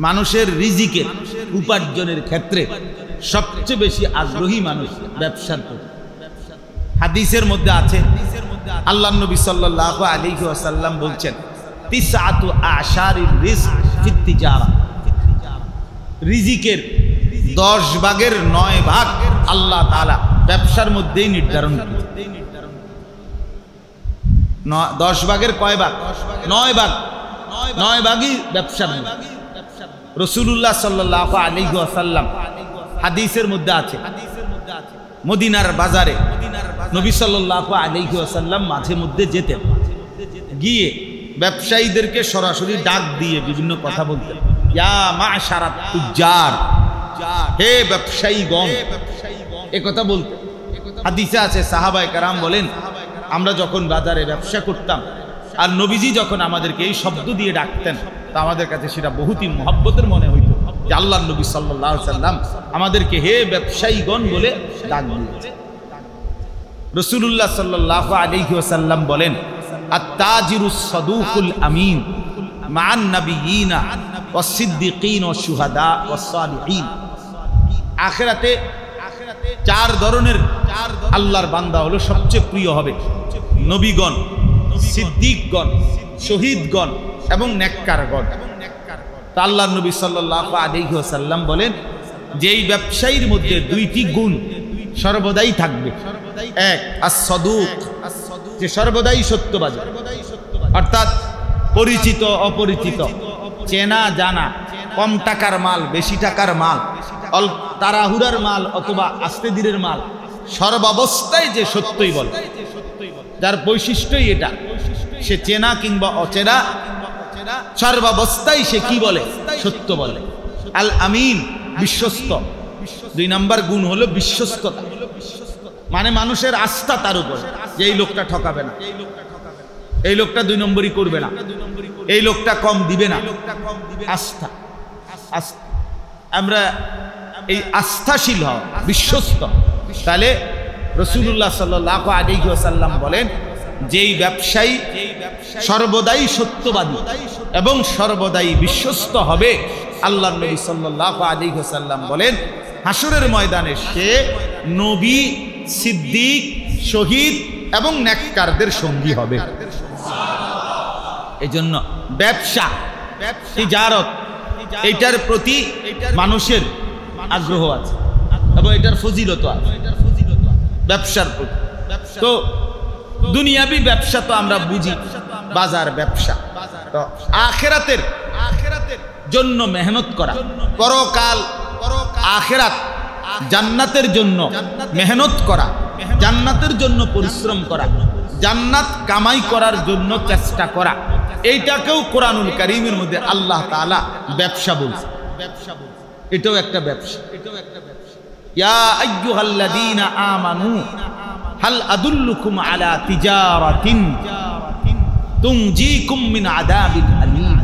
মানুষের রিজিকের উপার্জনের ক্ষেত্রে সবচেয়ে বেশি আগ্রহী মানুষ ব্যবসার প্রতি। হাদিসের মধ্যে আছে, আল্লাহর নবী সাল্লাল্লাহু আলাইহি ওয়াসাল্লাম বলছেন, তিসআতু আশারির রিজক ফিত তিজারা, রিজিকের 10 ভাগের 9 ভাগ আল্লাহ তাআলা ব্যবসার মধ্যেই নির্ধারণ করেছেন। 10 ভাগের কয় ভাগ? 9 ভাগ। 9 ভাগই ব্যবসার মধ্যে। রাসূলুল্লাহ সাল্লাল্লাহু আলাইহি ওয়াসাল্লাম হাদিসের মধ্যে আছে, মদিনার বাজারে নবী সাল্লাল্লাহু আলাইহি ওয়াসাল্লাম মাঝে মধ্যে যেতেন, গিয়ে ব্যবসায়ীদেরকে সরাসরি ডাক দিয়ে বিভিন্ন কথা বলতেন। ইয়া মা'শারাত তুজ্জার, হে ব্যবসায়ীগণ, এই কথা বলতেন। হাদিসে আছে সাহাবায়ে কেরাম বলেন, আমরা যখন বাজারে ব্যবসা করতাম আর নবীজি যখন আমাদেরকে এই শব্দ দিয়ে ডাকতেন, তা আমাদের কাছে সেটা বহুতই মহব্বতের মনে হইত যে আল্লাহর নবী সাল্লাল্লাহু আলাইহি ওয়াসাল্লাম আমাদেরকে হে ব্যবসায়ীগণ বলে ডাক দিয়েছে। রাসূলুল্লাহ সাল্লাল্লাহু আলাইহি ওয়াসাল্লাম বলেন, আত-তাজিরুস সাদুকুল আমিন মা'আন নাবিয়িনা ওয়াস সিদ্দিকিন ওয়াস শুহাদা ওয়াস সালিহিন। আখিরাতে 4 ধরনের আল্লাহর বান্দা হলো সবচেয়ে প্রিয় হবে, নবীগণ, সিদ্দিকগণ, শহীদগণ এবং নেককারগণ। তা আল্লাহর নবী সাল্লাল্লাহু আলাইহি ওয়াসাল্লাম বলেন, যেই ব্যবসায়ীর মধ্যে 2টি গুণ সর্বদাই থাকবে। এক, আস-সাদুক, যে সর্বদাই সত্যবাদী, অর্থাৎ পরিচিত অপরিচিত, চেনা জানা, কম টাকার মাল, বেশি টাকার মাল, তাড়াহুড়ার মাল অথবা আস্তে ধীরের মাল, সর্বাবস্থায় যে সত্যই বলে, যার বৈশিষ্ট্যই এটা, সে চেনা কিংবা অচেনা, সর্বাবস্থায় সে কি বলে? সত্য বলে। আল আমিন, বিশ্বস্ত। 2 নম্বর গুণ হলো বিশ্বস্ততা, মানে মানুষের আস্থা তার উপর, যে এই লোকটা ঠকাবে না, এই লোকটা 2 নম্বরই করবে না, এই লোকটা কম দিবে না। আস্থা, আমরা এই আস্থাশীল হওয়া, বিশ্বস্ত। তাহলে রাসূলুল্লাহ সাল্লাল্লাহু আলাইহি ওয়াসাল্লাম বলেন, যেই ব্যবসায়ী সর্বদাই সত্যবাদী এবং সর্বদাই বিশ্বস্ত হবে, আল্লাহর নবী সাল্লাল্লাহু আলাইহি ওয়াসাল্লাম বলেন, হাসরের ময়দানে সে নবী, সিদ্দিক, শহীদ এবং নেককারদের সঙ্গী হবে। এজন্য ব্যবসা, তিজারত, এইটার প্রতি মানুষের আগ্রহ আছে এবং এটার ফজিলত আছে, ব্যবসার প্রতি। তো দুনিয়াবি ব্যবসা তো আমরা বুঝি, বাজার ব্যবসা। তো আখিরাতের জন্য মেহনত করা, পরকাল আখিরাত জান্নাতের জন্য মেহনত করা, জান্নাতের জন্য পরিশ্রম করা, জান্নাত কামাই করার জন্য চেষ্টা করা, এইটাকেও কোরআনুল কারীমের মধ্যে আল্লাহ তাআলা ব্যবসা বলছে। এটাও একটা ব্যবসা। ইয়া আইয়ুহাল্লাযীনা আমানু হাল আদুল্লুকুম আলা তিজারাতিন তুনজিকুম মিন আযাবিন আলীম।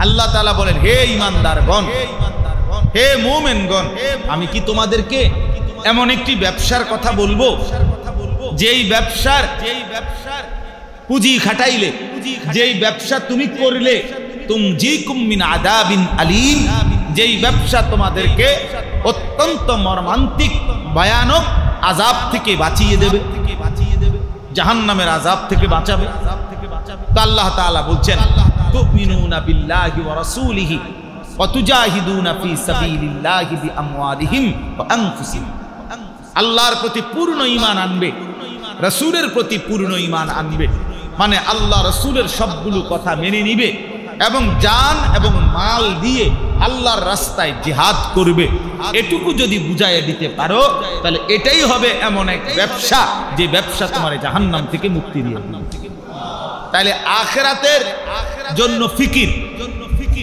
আল্লাহ তাআলা বলেন, হে ঈমানদারগণ, হে মুমিনগণ, আমি কি তোমাদেরকে এমন একটি ব্যবসার কথা বলবো, যেই ব্যবসার পুঁজি খাটাইলে, যেই ব্যবসা তুমি করলে, তুনজিকুম মিন আযাবিন আলীম, যেই ব্যবসা তোমাদেরকে অত্যন্ত মর্মান্তিক ভয়ানক আযাব থেকে বাঁচিয়ে দেবে, জাহান্নামের আযাব থেকে বাঁচাবে। তো আল্লাহ তাআলা বলছেন, তুমিনুনা বিল্লাহি ওয়া রাসূলিহি ওয়া তুজাহিদুনা ফি সাবিলিল্লাহি বিআমওয়ালিহিম ওয়া আনফুসিহিম। আল্লাহর প্রতি পূর্ণ ঈমান আনবে, রাসূলের প্রতি পূর্ণ ঈমান আনবে, মানে আল্লাহ রাসূলের সবগুলো কথা মেনে নিবে এবং জান এবং মাল দিয়ে আল্লাহর রাস্তায় জিহাদ করবে। এটুকু যদি বুঝাইয়া দিতে পারো, তাহলে এটাই হবে এমন এক ব্যবসা, যে ব্যবসা তোমার জাহান্নাম থেকে মুক্তি দিয়ে দিবে। তাহলে আখিরাতের জন্য ফিকির,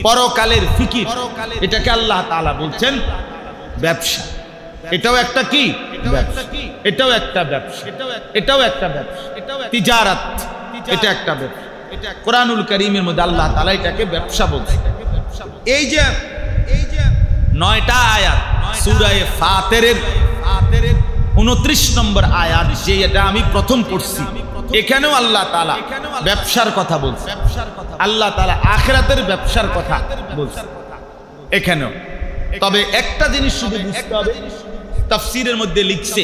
পরকালের ফিকির, এটাকে আল্লাহ তাআলা বলছেন ব্যবসা। এটাও একটা কি ব্যবসা, এটাও একটা ব্যবসা, এটাও একটা ব্যবসা, তিজারাত, এটা একটা ব্যবসা। কোরআনুল কারীমের মধ্যে আল্লাহ তাআলা এটাকে ব্যবসা বলছে। এই যে 9টা আয়াত সূরা ফাতিরের 29 নম্বর আয়াত, যে এটা আমি প্রথম পড়ছি, এখানেও আল্লাহ তাআলা ব্যবসার কথা বলছে। আল্লাহ তাআলা আখিরাতের ব্যবসার কথা বলছে। এখানেও। তবে একটা জিনিস শুধু বুঝতে হবে, তাফসীরের মধ্যে লিখছে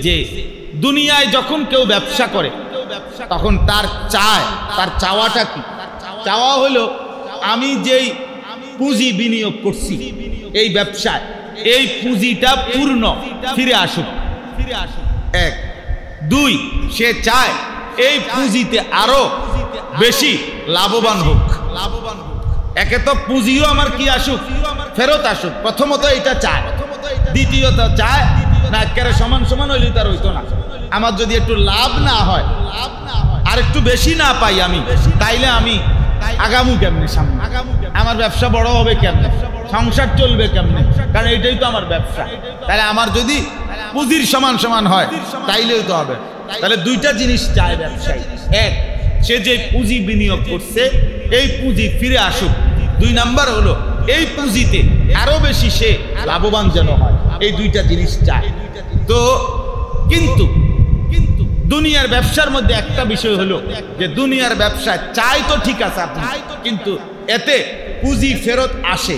যে দুনিয়ায় যখন কেউ ব্যবসা করে তখন তার চাওয়াটা কি? চাওয়া হলো আমি যেই পুঁজি বিনিয়োগ করছি এই ব্যবসায়, এই পুঁজিটা পূর্ণ ফিরে আসুক, এক। দুই, সে চায় এই পুঁজিতে আরো বেশি লাভবান হোক। একে তো পুঁজিও আমার কি আসুক, ফেরত আসুক, প্রথমত এটা চায়। দ্বিতীয়ত চায় না একেবারে সমান সমান হইলে তার হইতো না, আমার যদি একটু লাভ না হয়, আর একটু বেশি না পাই আমি, তাইলে আমি আগামু কেমনে সামনে, আমার ব্যবসা বড় হবে কেমনে, সংসার চলবে কেমনে, কারণ এটাই তো আমার ব্যবসা। তাহলে আমার যদি পুঁজির সমান সমান হয় তাইলেও তো হবে। তাহলে দুইটা জিনিস চায় ব্যবসায়ী, এক, সে যে পুঁজি বিনিয়োগ করছে এই পুঁজি ফিরে আসুক। দুই নাম্বার হলো এই পুঁজিতে আরো বেশি সে লাভবান যেন হয়। এই দুইটা জিনিস চায়। তো কিন্তু দুনিয়ার ব্যবসার মধ্যে একটা বিষয় হলো যে দুনিয়ার ব্যবসায় চাই তো ঠিক আছে আপনি, কিন্তু এতে পুঁজি ফেরত আসে,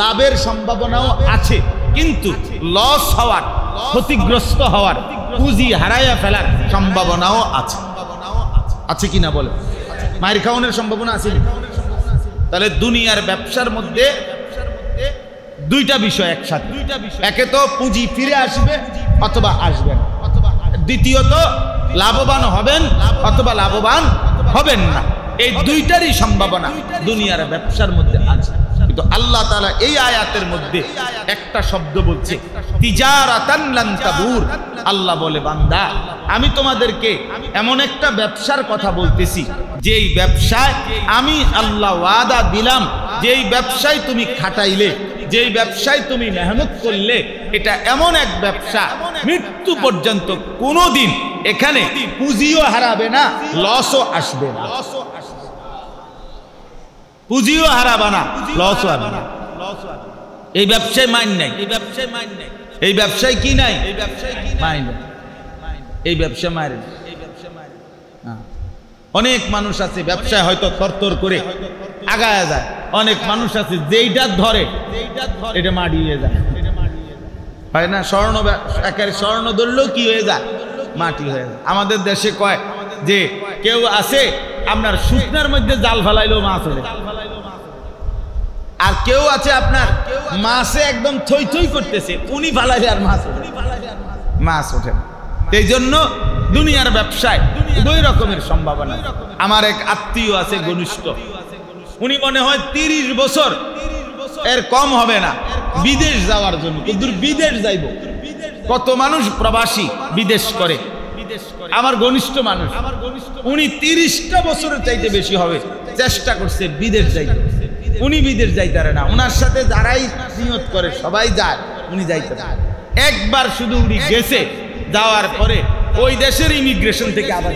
লাভের সম্ভাবনাও আছে, কিন্তু লস হওয়ার, ক্ষতিগ্রস্ত হওয়ার, পুঁজি হারাইয়া ফেলার সম্ভাবনাও আছে। আছে কিনা বলে? মায়ের খাওয়ানোর সম্ভাবনা আছে। তাহলে দুনিয়ার ব্যবসার মধ্যে দুইটা বিষয় একসাথে, একে তো পুঁজি ফিরে আসবে অথবা আসবে না, দ্বিতীয়ত লাভবান হবেন অথবা লাভবান হবেন না। এই দুইটারই সম্ভাবনা দুনিয়ার ব্যবসার মধ্যে আছে। কিন্তু আল্লাহ তাআলা এই আয়াতের মধ্যে একটা শব্দ বলছে, তিজারাতান লান তাবুর। আল্লাহ বলে, বান্দা আমি তোমাদেরকে এমন একটা ব্যবসার কথা বলতেছি যেই ব্যবসায় আমি আল্লাহ ওয়াদা দিলাম, যেই ব্যবসায় তুমি খাটাইলে, যেই ব্যবসায় তুমি মেহনত করলে, এটা এমন এক ব্যবসা মৃত্যু পর্যন্ত কোনোদিন এখানে পুঁজিও হারাবে না, লসও আসবে না। পুঁজিও হারাবে না, লসও আসবে না। এই ব্যবসায় মাইন নাই, এই ব্যবসায় কি নাই, মাইন, এই ব্যবসা মারে। অনেক মানুষ আছে ব্যবসায় হয়তো তরতর করে আগায় যায়, অনেক মানুষ আছে যেইটা ধরে এটা মাটিয়ে যায়, হয় না? একেবারে স্বর্ণ ধরলেও কি হয়ে যায়, মাটি হয়ে যায়। আমাদের দেশে কয় যে কেউ আছে আপনার শুকনার মধ্যে জাল ফেলাইলেও মাছ ওঠে, আর কেউ আছে আপনার মাছে একদম থই থই করতেছে, উনি ফালাইলে আর মাছ ওঠে। এই জন্য দুনিয়ার ব্যবসায় দুই রকমের সম্ভাবনা। আমার এক আত্মীয় আছে ঘনিষ্ঠ, উনি মনে হয় 30 বছর এর কম হবে না বিদেশ যাওয়ার জন্য, কিন্তু বিদেশ যাইব। কত মানুষ প্রবাসী বিদেশ করে, আমার ঘনিষ্ঠ মানুষ, উনি 30টা বছরের চাইতে বেশি হবে চেষ্টা করছে বিদেশ যাইতে, উনি বিদেশ যাইতারে না। ওনার সাথে যারাই নিয়ত করে সবাই যায়, উনি যাইতে না। একবার শুধু উনি গেছে, যাওয়ার পরে ওই দেশের ইমিগ্রেশন থেকে আবার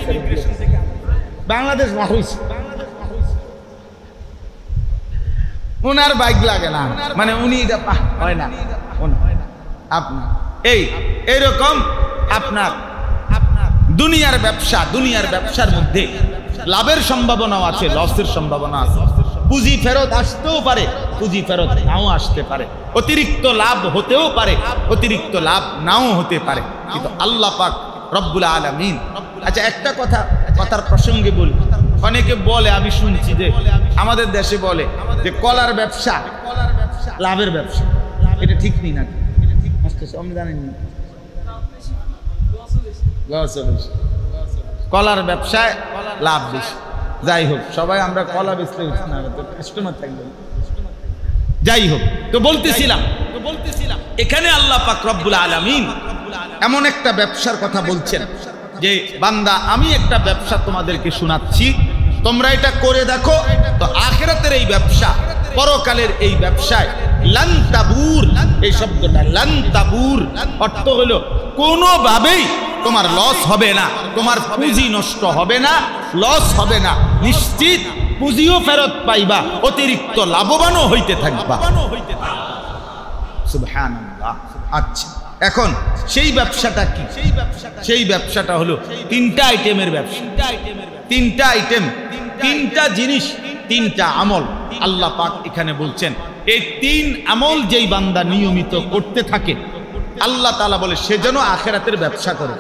বাংলাদেশ মানুষ, ওনার বাইক লাগে না, মানে উনি এটা হয় না আপনার। এইরকম আপনার দুনিয়ার ব্যবসার মধ্যে লাভের সম্ভাবনাও আছে, লসের সম্ভাবনা আছে। পুঁজি ফেরত আসতেও পারে, পুঁজি ফেরত নাও আসতে পারে, অতিরিক্ত লাভ হতেও পারে, অতিরিক্ত লাভ নাও হতে পারে। কিন্তু আল্লাহ পাক রব্বুল আলামিন। আচ্ছা, একটা কথার প্রসঙ্গে বলি। অনেকে বলে, আমি শুনছি যে আমাদের দেশে বলে যে কলার ব্যবসা লাভের ব্যবসা, এটা ঠিক নেই নাকি? আপনি জানেন না? কলার ব্যবসায় লাভ বেশি। যাই হোক, সবাই আমরা কলা বেচতে উঠছি না, কাস্টমার থাকবে। যাই হোক, তো বলতেছিলাম এখানে আল্লাহ পাক রব্বুল আলামিন এমন একটা ব্যবসার কথা বলছেন যে বান্দা আমি একটা ব্যবসা তোমাদেরকে শোনাচ্ছি, তোমরা এটা করে দেখো। তো আখিরাতের এই ব্যবসা, পরকালের এই ব্যবসায় লান তাবুর, এই শব্দটা লান তাবুর অর্থ হলো কোনোভাবেই তোমার লস হবে না, তোমার পুঁজি নষ্ট হবে না, লস হবে না, নিশ্চিত পুঁজিও ফেরত পাইবা, অতিরিক্ত লাভবানও হইতে থাকবা। সুবহানাল্লাহ। আচ্ছা, এখন সেই ব্যবসাটা কি? সেই ব্যবসাটা হলো 3টা আইটেমের ব্যবসা। 3টা আইটেম, 3টা জিনিস, 3টা আমল আল্লাহ পাক এখানে বলছেন। এই 3 আমল যেই বান্দা নিয়মিত করতে থাকে আল্লাহ তাআলা বলে সে যেন আখিরাতের ব্যবসা করে।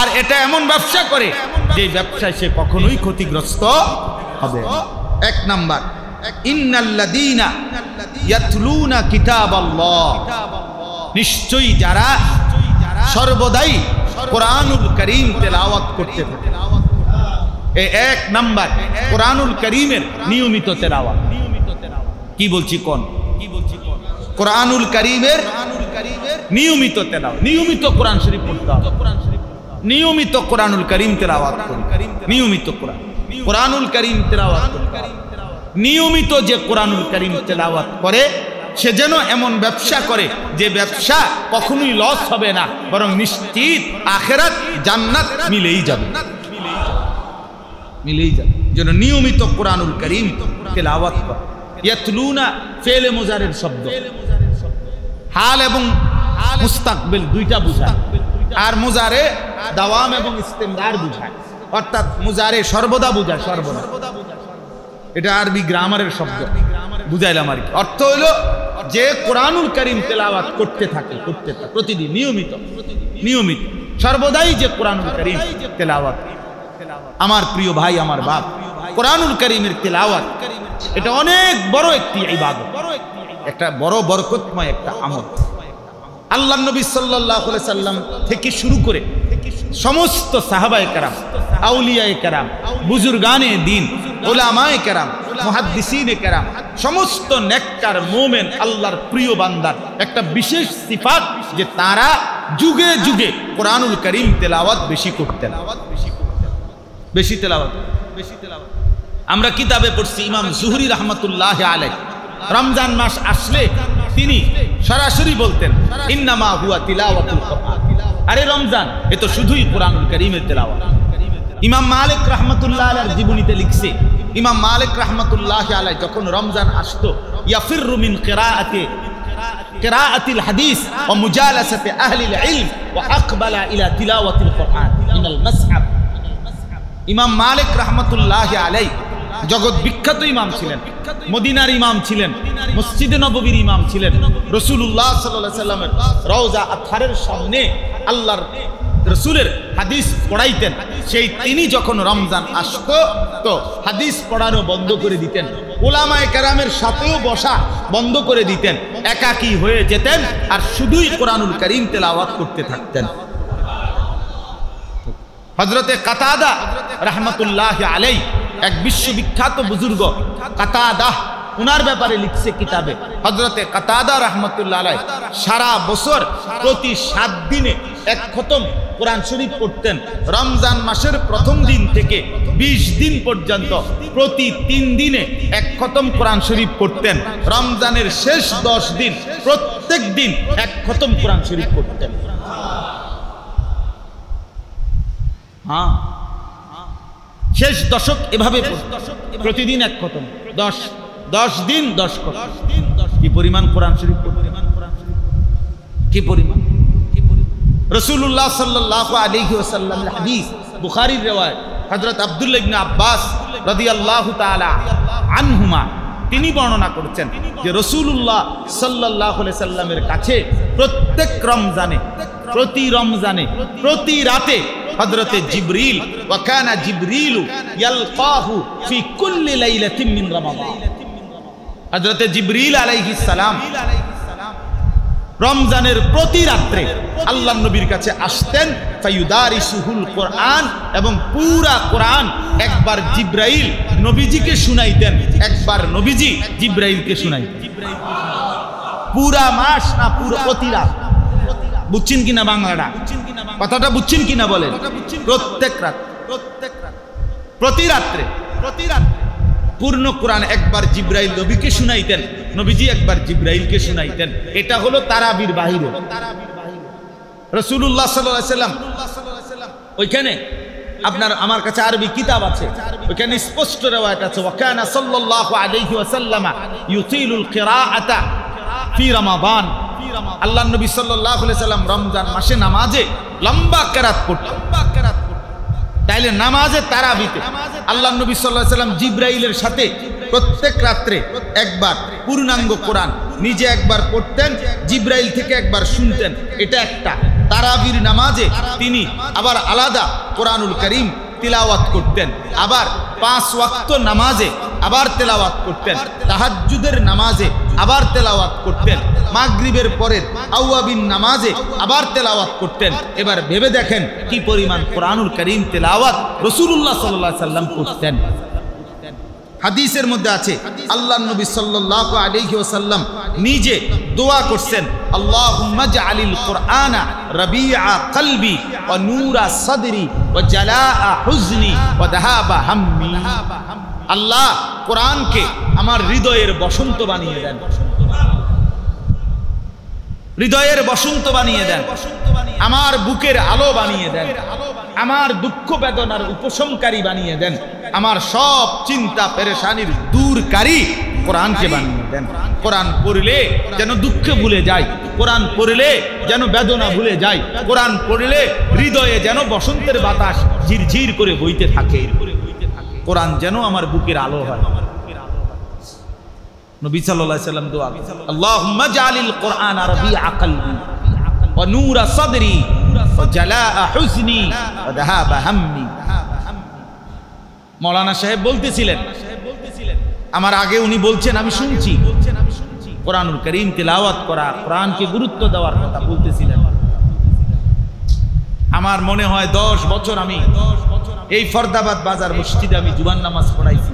আর এটা এমন ব্যবসা করে যে ব্যবসায় সে কখনোই ক্ষতিগ্রস্ত হবে না। 1 নাম্বার, ইন্নাল্লাযীনা ইয়াতলুনা কিতাবাল্লাহ, নিশ্চয়ই যারা সর্বদাই কোরআনুল কারীম তেলাওয়াত করতে থাকে। এই 1 নাম্বার কোরআনুল কারীমের নিয়মিত তেলাওয়াত। কি বলছি কোন? কোরআনুল কারীমের নিয়মিত তেলাওয়াত, নিয়মিত কোরআন শরীফ পড়তে হবে, নিয়মিত কোরআনুল কারীম তেলাওয়াত করুন, নিয়মিত কোরআনুল কারীম তেলাওয়াত করুন। নিয়মিত যে কোরআনুল কারীম তেলাওয়াত করে সে যেন এমন ব্যবসা করে যে ব্যবসা কখনোই লস হবে না, বরং নিশ্চিত আখিরাত জান্নাত মিলেই যাবে, মিলেই যাবে। যেন নিয়মিত কোরআনুল কারীম তেলাওয়াত করে। ইয়াতলুনা ফেলে মুজারের শব্দ, হাল এবং মুস্তাকবিল দুইটা বোঝায়, আর মুজারে দাওয়াম এবং ইস্তেমরার বোঝায়, অর্থাৎ মুজারে সর্বদা বোঝায়, সর্বদা। এটা আরবি গ্রামারের শব্দ, বুঝাইলাম আর কি। অর্থ হইল যে কোরআনুল কারীম তেলাওয়াত করতে থাকে, প্রতিদিন নিয়মিত, নিয়মিত সর্বদাই যে কোরআনুল কারীম তেলাওয়াত। আমার প্রিয় ভাই, আমার বাপ, কোরআনুল কারীমের তেলাওয়াত এটা অনেক বড় একটি ইবাদত, একটা বড় বরকতময় একটা আমল। আল্লাহ নবী সাল্লাল্লাহু আলাইহি সাল্লাম থেকে শুরু করে সমস্ত সাহাবায়ে কেরাম, আউলিয়ায়ে কেরাম, বুজুর্গানে দ্বীন, উলামায়ে কেরাম, মুহাদ্দিসিনে কেরাম, সমস্ত নেককার মুমিন আল্লাহর প্রিয় বান্দার একটা বিশেষ সিফাত যে তারা যুগে যুগে কোরআনুল কারীম তেলাওয়াত বেশি করতেন, বেশি তেলাওয়াত। আমরা কিতাবে পড়ছি ইমাম জুহরি রাহমাতুল্লাহ আলাইহি রমজান মাস আসলে তিনি সরাসরি বলতেন ইন্নামা হুয়া তিলাওয়াতুল কুরআন, আরে রমজান এ তো শুধুই কোরআনুল কারীমের তেলাওয়াত। ইমাম মালিক রাহমাতুল্লাহ আলাইহির জীবনীতে লিখছে, ইমাম মালিক রাহমাতুল্লাহ আলাইহি যখন রমজান আসতো ইয়াফিরু মিন কিরাআতিল হাদিস ওয়া মুজালাসাতি আহলিল ইলম ওয়া আকবালা ইলা তিলাওয়াতিল কুরআন মিনাল মাসহাব। ইমাম মালিক রাহমাতুল্লাহ আলাইহি জগৎ বিখ্যাত ইমাম ছিলেন, মদিনার ইমাম ছিলেন, মসজিদে নববীর ইমাম ছিলেন। রাসূলুল্লাহ সাল্লাল্লাহু আলাইহি সাল্লামের রওজা আতহারের সামনে আল্লাহর রাসূলের হাদিস পড়াইতেন। সেই তিনি যখন রমজান আসতো তো হাদিস পড়ানো বন্ধ করে দিতেন, উলামায়ে কেরামের সাথেও বসা বন্ধ করে দিতেন, একাকী হয়ে যেতেন আর শুধুই কোরআনুল কারীম তেলাওয়াত করতে থাকতেন। হযরতে কাতাদা রাহমাতুল্লাহ আলাইহি এক বিশ্ববিখ্যাত বুজুর্গ কাতাদা, উনার ব্যাপারে লিখছে কিতাবে। হযরতে কাতাদা রাহমাতুল্লাহ আলাইহি সারা বছর প্রতি 7 দিনে 1 খতম কোরআন শরীফ পড়তেন। রমজান মাসের প্রথম দিন থেকে 20 দিন পর্যন্ত প্রতি 3 দিনে 1 খতম কোরআন শরীফ পড়তেন। রমজানের শেষ 10 দিন প্রত্যেক দিন 1 খতম কোরআন শরীফ পড়তেন। হ্যাঁ, শেষ দশক এভাবে প্রতিদিন 1 খতম, 10 দিন 10 খতম। কি পরিমাণ কোরআন শরীফ, কি পরিমাণ। রাসূলুল্লাহ সাল্লাল্লাহু আলাইহি ওয়াসাল্লামের হাদিস, বুখারীর riwayat, হযরত আব্দুল্লাহ ইবনে আব্বাস রাদিয়াল্লাহু তাআলা আনহুমা তিনি বর্ণনা করেছেন যে রাসূলুল্লাহ সাল্লাল্লাহু আলাইহি সাল্লামের কাছে প্রত্যেক রমজানে, প্রতি রমজানে, প্রতি রাতে হযরতে জিবরিল ওয়া কানা জিবরিলু ইয়ালকাহু ফি কুল্লি লাইলাতিন মিন রমাদান। হযরতে জিবরিল আলাইহিস সালাম রমজানের প্রতি রাত্রে আল্লাহর নবীর কাছে আসতেন, ফায়ুদারিসুহুল কোরআন, এবং পুরা কোরআন একবার জিবরাইল নবীজিকে শুনাইতেন, একবার নবীজি জিবরাইলকে শুনাইতেন। পুরা মাস না পুরো প্রতি রাত, বুঝছেন কিনা বাংলাটা, কথাটা বুঝছেন কিনা বলেন? প্রত্যেক রাত, প্রতি রাত্রে পূর্ণ কোরআন একবার জিবরাইল নবীকে শুনাইতেন, নবীজি একবার জিবরাইলকে শুনাইতেন। এটা হলো তারাবির বাহিরে। রাসূলুল্লাহ সাল্লাল্লাহু আলাইহি ওয়াসাল্লাম ওইখানে আপনার আমার কাছে আরবি কিতাব আছে, ওইখানে স্পষ্ট riwayat আছে, ওয়া কানা সাল্লাল্লাহু আলাইহি ওয়াসাল্লাম ইউতিলুল কিরাআতা ফি রমাদান। আল্লাহর নবী সাল্লাল্লাহু আলাইহি ওয়াসাল্লাম রমজান মাসে নামাজে লম্বা কিরাত পড়তেন। তাইলে নামাজে তারাবিতে আল্লাহর নবী সাল্লাল্লাহু আলাইহি ওয়াসাল্লাম জিবরাইলের সাথে প্রত্যেক রাত্রে একবার পূর্ণাঙ্গ কোরআন নিজে একবার পড়তেন, জিব্রাইল থেকে একবার শুনতেন। এটা একটা। তারাবির নামাজে তিনি আবার আলাদা কোরআনুল কারীম তিলাওয়াত করতেন, আবার 5 ওয়াক্ত নামাজে আবার তেলাওয়াত করতেন, তাহাজ্জুদের নামাজে আবার তেলাওয়াত করতেন, মাগরিবের পরের আওয়াবিন নামাজে আবার তেলাওয়াত করতেন। এবার ভেবে দেখেন কি পরিমাণ কোরআনুল কারীম তেলাওয়াত রাসূলুল্লাহ সাল্লাল্লাহু আলাইহি ওয়াসাল্লাম করতেন। হাদিসের মধ্যে আছে আল্লাহর নবী সাল্লাল্লাহু আলাইহি ওয়াসাল্লাম নিজে দোয়া করছেন, আল্লাহুম্মা জাআলিল কুরআনা রাবিআ কলবি ওয়া নূরা সাদরি ওয়া জালাআ হুজনি ওয়া যাহাবা হাম্মি। আল্লাহ কোরআনকে আমার হৃদয়ের বসন্ত বানিয়ে দেন, হৃদয়ের বসন্ত বানিয়ে দেন, আমার বুকের আলো বানিয়ে দেন, আমার দুঃখ বেদনার উপশমকারী বানিয়ে দেন, আমার সব চিন্তা পেরেশানির দূরকারী কোরআনকে বানিয়ে দেন। কোরআন পড়লে যেন দুঃখ ভুলে যায়, কোরআন পড়লে যেন বেদনা ভুলে যায়, কোরআন পড়লে হৃদয়ে যেন বসন্তের বাতাস ঝিরঝির করে বইতে থাকে, কোরআন যেন আমার বুকের আলো হয়। নবী সাল্লাল্লাহু আলাইহি ওয়াসাল্লাম দোয়া, আল্লাহুম্মা জাআলিল কুরআনা রাবিআ কলবি ওয়া নূরা সাদরি ওয়া জালাআ হুজনি ওয়া যাহাবা হাম্মি। মাওলানা সাহেব বলতেছিলেন, আমার আগে উনি বলছেন, আমি শুনছি, কোরআনুল কারীম তিলাওয়াত করা, কোরআনকে গুরুত্ব দেওয়ার কথা বলতেছিলেন। আমার মনে হয় 10 বছর আমি এই ফরদাবাদ বাজার মসজিদে আমি জুমার নামাজ পড়াইছি।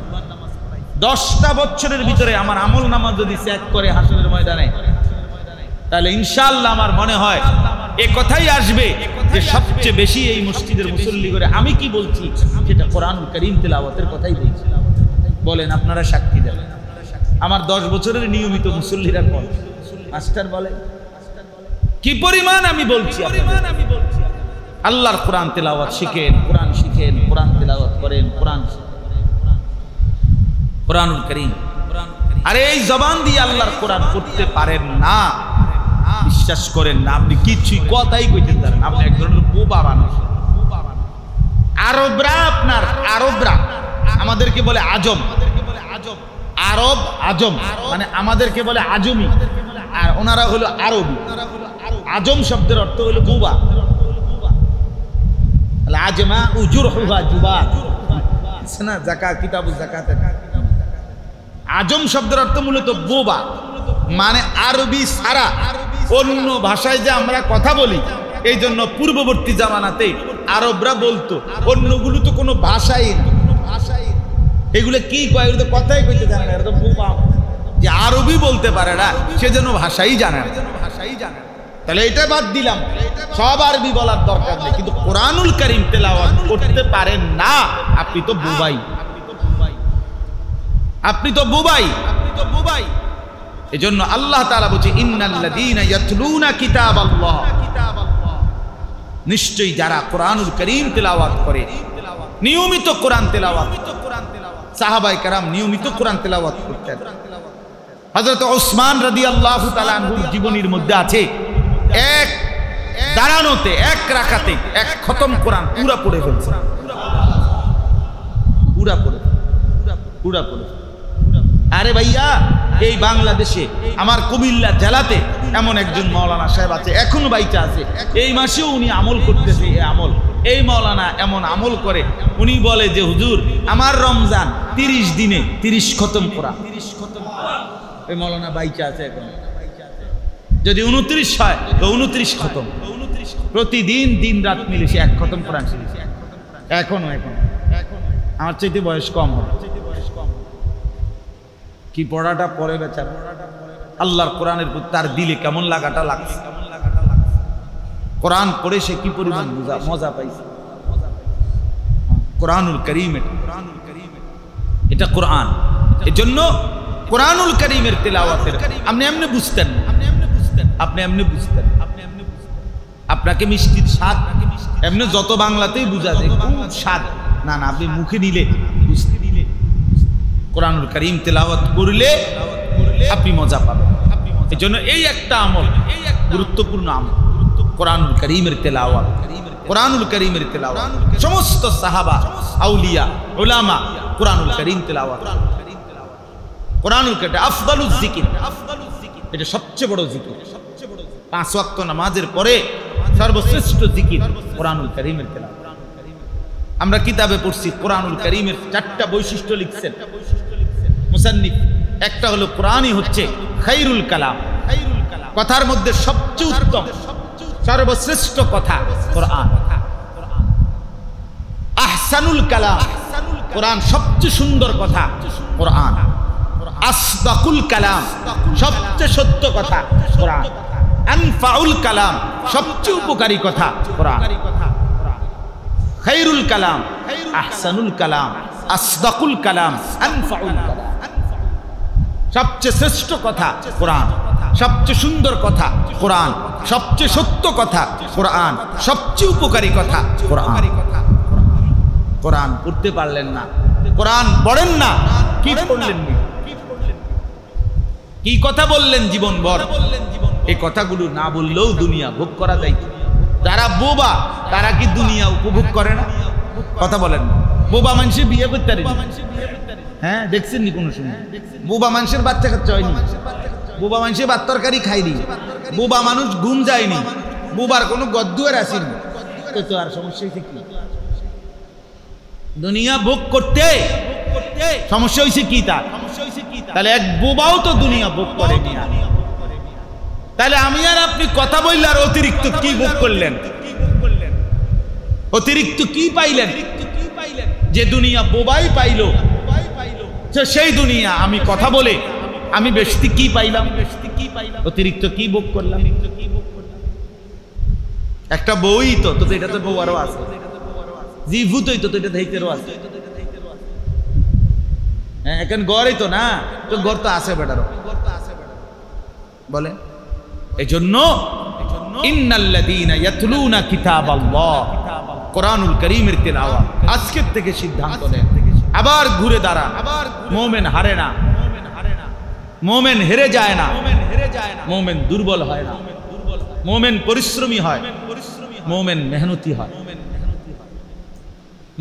10টা বছরের ভিতরে আমার আমল নামাজ যদি চেক করে হাসরের ময়দানে, তাহলে ইনশাআল্লাহ আমার মনে হয় এ কথাই আসবে যে সবচেয়ে বেশি এই মসজিদের মুসল্লি করে আমি কি বলছি সেটা কোরআনুল কারীম তিলাওয়াতের কথাই বলছি। বলেন, আপনারা সাক্ষী দেন। আমার 10 বছরের নিয়মিত মুসল্লিরা কোন মাস্টার বলে কি পরিমাণ আমি বলছি। আল্লাহর কোরআন তেলাওয়াত শিখেন, কোরআন শিখেন, কোরআন তেলাওয়াত করেন, কোরআনুল কারীম। আরে এই জবান দিয়ে আল্লাহর কোরআন পড়তে পারেন না, বিশ্বাস করেন না, আপনি কিছুই কথাই কইতে পারেন, আপনি এক ধরনের বোবা মানুষ। আরবরা আমাদেরকে বলে আজম, আরব আজম মানে আমাদেরকে বলে আজমি, আর ওনারা হলো আরবি। আজম শব্দের অর্থ হলো বোবা। আজমা উজুরহুহা জুবা আছে না যাকাত, কিতাবুজ যাকাতের। আজম শব্দের অর্থ মূলত বোবা, মানে আরবি ছাড়া অন্য ভাষায় যে আমরা কথা বলি, এই জন্য পূর্ববর্তী জামানাতে আরবরা বলতো অন্যগুলো তো কোনো ভাষাই না, এগুলো কি কয়, এগুলো তো কথাই কইতে জানে না, এটা তো বোবা। যে আরবি বলতে পারে না সে যেন ভাষাই জানে না। তাহলে এটা বাদ দিলাম, সব আরবি বলার দরকার নেই, কিন্তু কোরআনুল কারীম তেলাওয়াত করতে পারেন না, আপনি তো বোবাই, আপনি তো বোবাই। এজন্য আল্লাহ তাআলা বলেছে, ইন্নাল্লাযীনা ইয়াতলুনা কিতাবাল্লাহ, নিশ্চয়ই যারা কোরআনুল কারীম তেলাওয়াত করে, নিয়মিত কোরআন তেলাওয়াত। সাহাবায়ে কেরাম নিয়মিত কোরআন তেলাওয়াত করতেন। হযরত ওসমান রাদিয়াল্লাহু তাআলা আনহুর জীবনীর মধ্যে আছে, এক দাঁড়ানোতে, এক রাকাতে 1 খতম কোরআন পুরা পড়ে ফেলছে, পুরা পড়ে। আরে ভাইয়া, এই বাংলাদেশে আমার কুমিল্লা জেলাতে এমন একজন মাওলানা সাহেব আছে, এখনো বাইচা আছে, এই মাসেও উনি আমল করতেছে। এই আমল, এই মাওলানা এমন আমল করে, উনি বলে যে হুজুর আমার রমজান 30 দিনে 30 খতম কোরআন। এই মাওলানা বাইচা আছে এখন, যদি 29 হয় তো 29 খতম, প্রতিদিন দিন রাত মিলে সে 1 খতম কোরআন শিখেছে। এখনো আমার চাইতে বয়স কম হবে, কি পড়াটা পড়ে বেচারা। আল্লাহর কোরআনের প্রতি তার দিলে কেমন লাগাটা লাগছে, কোরআন পড়ে সে কি পরিমাণ মজা পাইছে। কোরআনুল কারীম, এটা কোরআন। এজন্য কোরআনুল কারীমের তেলাওয়াতের আপনি এমনি বুঝতেন, আপনাকে মিষ্টির স্বাদ এমনি যত বাংলাতেই বুঝা যায় খুব স্বাদ, না আপনি মুখে নিলে বুঝতে দিলে কোরআনুল কারীম তেলাওয়াত করলে আপনি মজা পাবেন। এজন্য এই একটা আমল, গুরুত্বপূর্ণ আমল, কোরআনুল কারীমের তেলাওয়াত। কোরআনুল কারীমের তেলাওয়াত সমস্ত সাহাবা, আউলিয়া, উলামা কোরআনুল কারীম তেলাওয়াত। কোরআনুল কারীম আফদালুজ জিকির, এটা সবচেয়ে বড় জিকির। 5 ওয়াক্ত নামাজের পরে সর্বশ্রেষ্ঠ জিকির কোরআনুল কারীমের তেলাওয়াত। আমরা কিতাবে পড়ছি কোরআনুল কারীমের 4টা বৈশিষ্ট্য লিখছেন মুসান্নিফ। একটা হলো কোরআনই হচ্ছে খায়রুল কালাম, কথার মধ্যে সবচেয়ে উত্তম সর্বশ্রেষ্ঠ কথা কোরআন। আহসানুল কালাম, কোরআন সবচেয়ে সুন্দর কথা কোরআন। আসদাকুল কালাম, সবচেয়ে সত্য কথা কোরআন। আনফাউল কালাম, সবচেয়ে উপকারী কথা কোরআন। খায়রুল কালাম, আহসানুল কালাম, আসদাকুল কালাম, আনফাউল কালাম। সবচেয়ে শ্রেষ্ঠ কথা কোরআন, সবচেয়ে সুন্দর কথা কোরআন, সবচেয়ে সত্য কথা কোরআন, সবচেয়ে উপকারী কথা কোরআন। কোরআন পড়তে পারলেন না, কোরআন পড়েন না, কি পড়লেন? কি কথা বললেন জীবনভর? এই কথাগুলো না বললেও দুনিয়া ভোগ করা যায়। যারা বোবা তারা কি দুনিয়া উপভোগ করে না? কথা বলেন না। বোবা মানুষের বিয়ে করতে পারে, হ্যাঁ দেখছেন নি কোনো সময়? বোবা মানুষের বাচ্চা কাচ্চা হয়নি, বোবা মানুষের ভাত তরকারি খাইনি, বোবা মানুষ ঘুম যায়নি, বোবার কোনো গদ্দুয়ার আসেনি, তো আর সমস্যা হয়েছে কি? দুনিয়া ভোগ করতে সমস্যা হয়েছে কি? তার তাহলে এক বোবাও তো দুনিয়া ভোগ করে নিয়া। তাহলে আমি আর আপনি কথা বললে আর অতিরিক্ত কি ভোগ করলেন? অতিরিক্ত কি পাইলেন? যে দুনিয়া বোবাই পাইল, সেই দুনিয়া আমি কথা বলে আমি বেশি কি পাইলাম? অতিরিক্ত কি ভোগ করলাম? একটা বই তো তো এটা তো বউ আরো আছে, জীভূতই তো এটা দেখতেও আছে। হ্যাঁ এখন গড়ই তো না, তো গড় তো আছে বেটারও বলে। এজন্য ইন্নাল্লাযীনা ইয়াতলুনা কিতাবাল্লাহ, কোরআনুল কারীমের তেলাওয়াত আজকের থেকে সিদ্ধান্ত নেন। আবার ঘুরে দাঁড়ান। মুমিন হারে না, মুমিন হেরে যায় না, মুমিন দুর্বল হয় না, মুমিন পরিশ্রমী হয়, মুমিন মেহনতি হয়,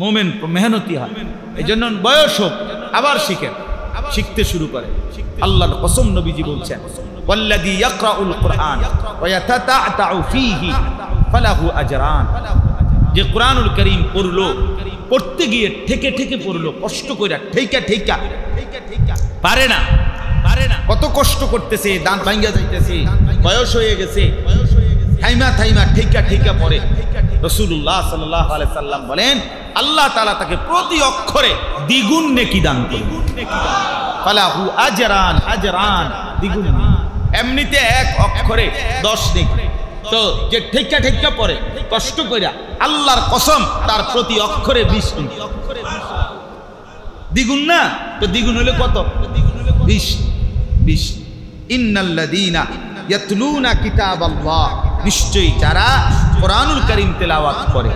মুমিন মেহনতি হয়। এজন্য বয়স হোক আবার শিখেন, শিখতে শুরু করে। আল্লাহর কসম নবীজি বলছেন, ওয়াল্লাযী ইয়াকরাউল কুরআন ওয়া ইয়াতাতাআউ ফীহি ফালাহু আজরান। যে কোরআনুল কারীম পড়লো, পড়তে গিয়ে ঠেকে ঠেকে পড়লো, কষ্ট কইরা ঠেকা ঠেকা পারে না, কত কষ্ট করতেছে, দাঁত ভাঙ্গা যাইতেছে, বয়স হয়ে গেছে, থাইমা থাইমা ঠেকা ঠেকা পড়ে। রাসূলুল্লাহ সাল্লাল্লাহু আলাইহি সাল্লাম বলেন, আল্লাহ তাআলা তাকে প্রতি অক্ষরে দ্বিগুণ নেকি দান করবেন। ফালাহু আজরান, আজরান দ্বিগুণ। এমনিতে এক অক্ষরে 10 নেকি, তো যে ঠেকা ঠেকা পড়ে কষ্ট কইরা, আল্লাহর কসম তার প্রতি অক্ষরে 20 নেকি। দ্বিগুণ না তো দ্বিগুণ হলে কত? 20। ইন্নাল্লাযীনা ইয়াতলুনা কিতাবাল্লাহ, নিশ্চয়ই যারা কোরআনুল কারীম তেলাওয়াত করে।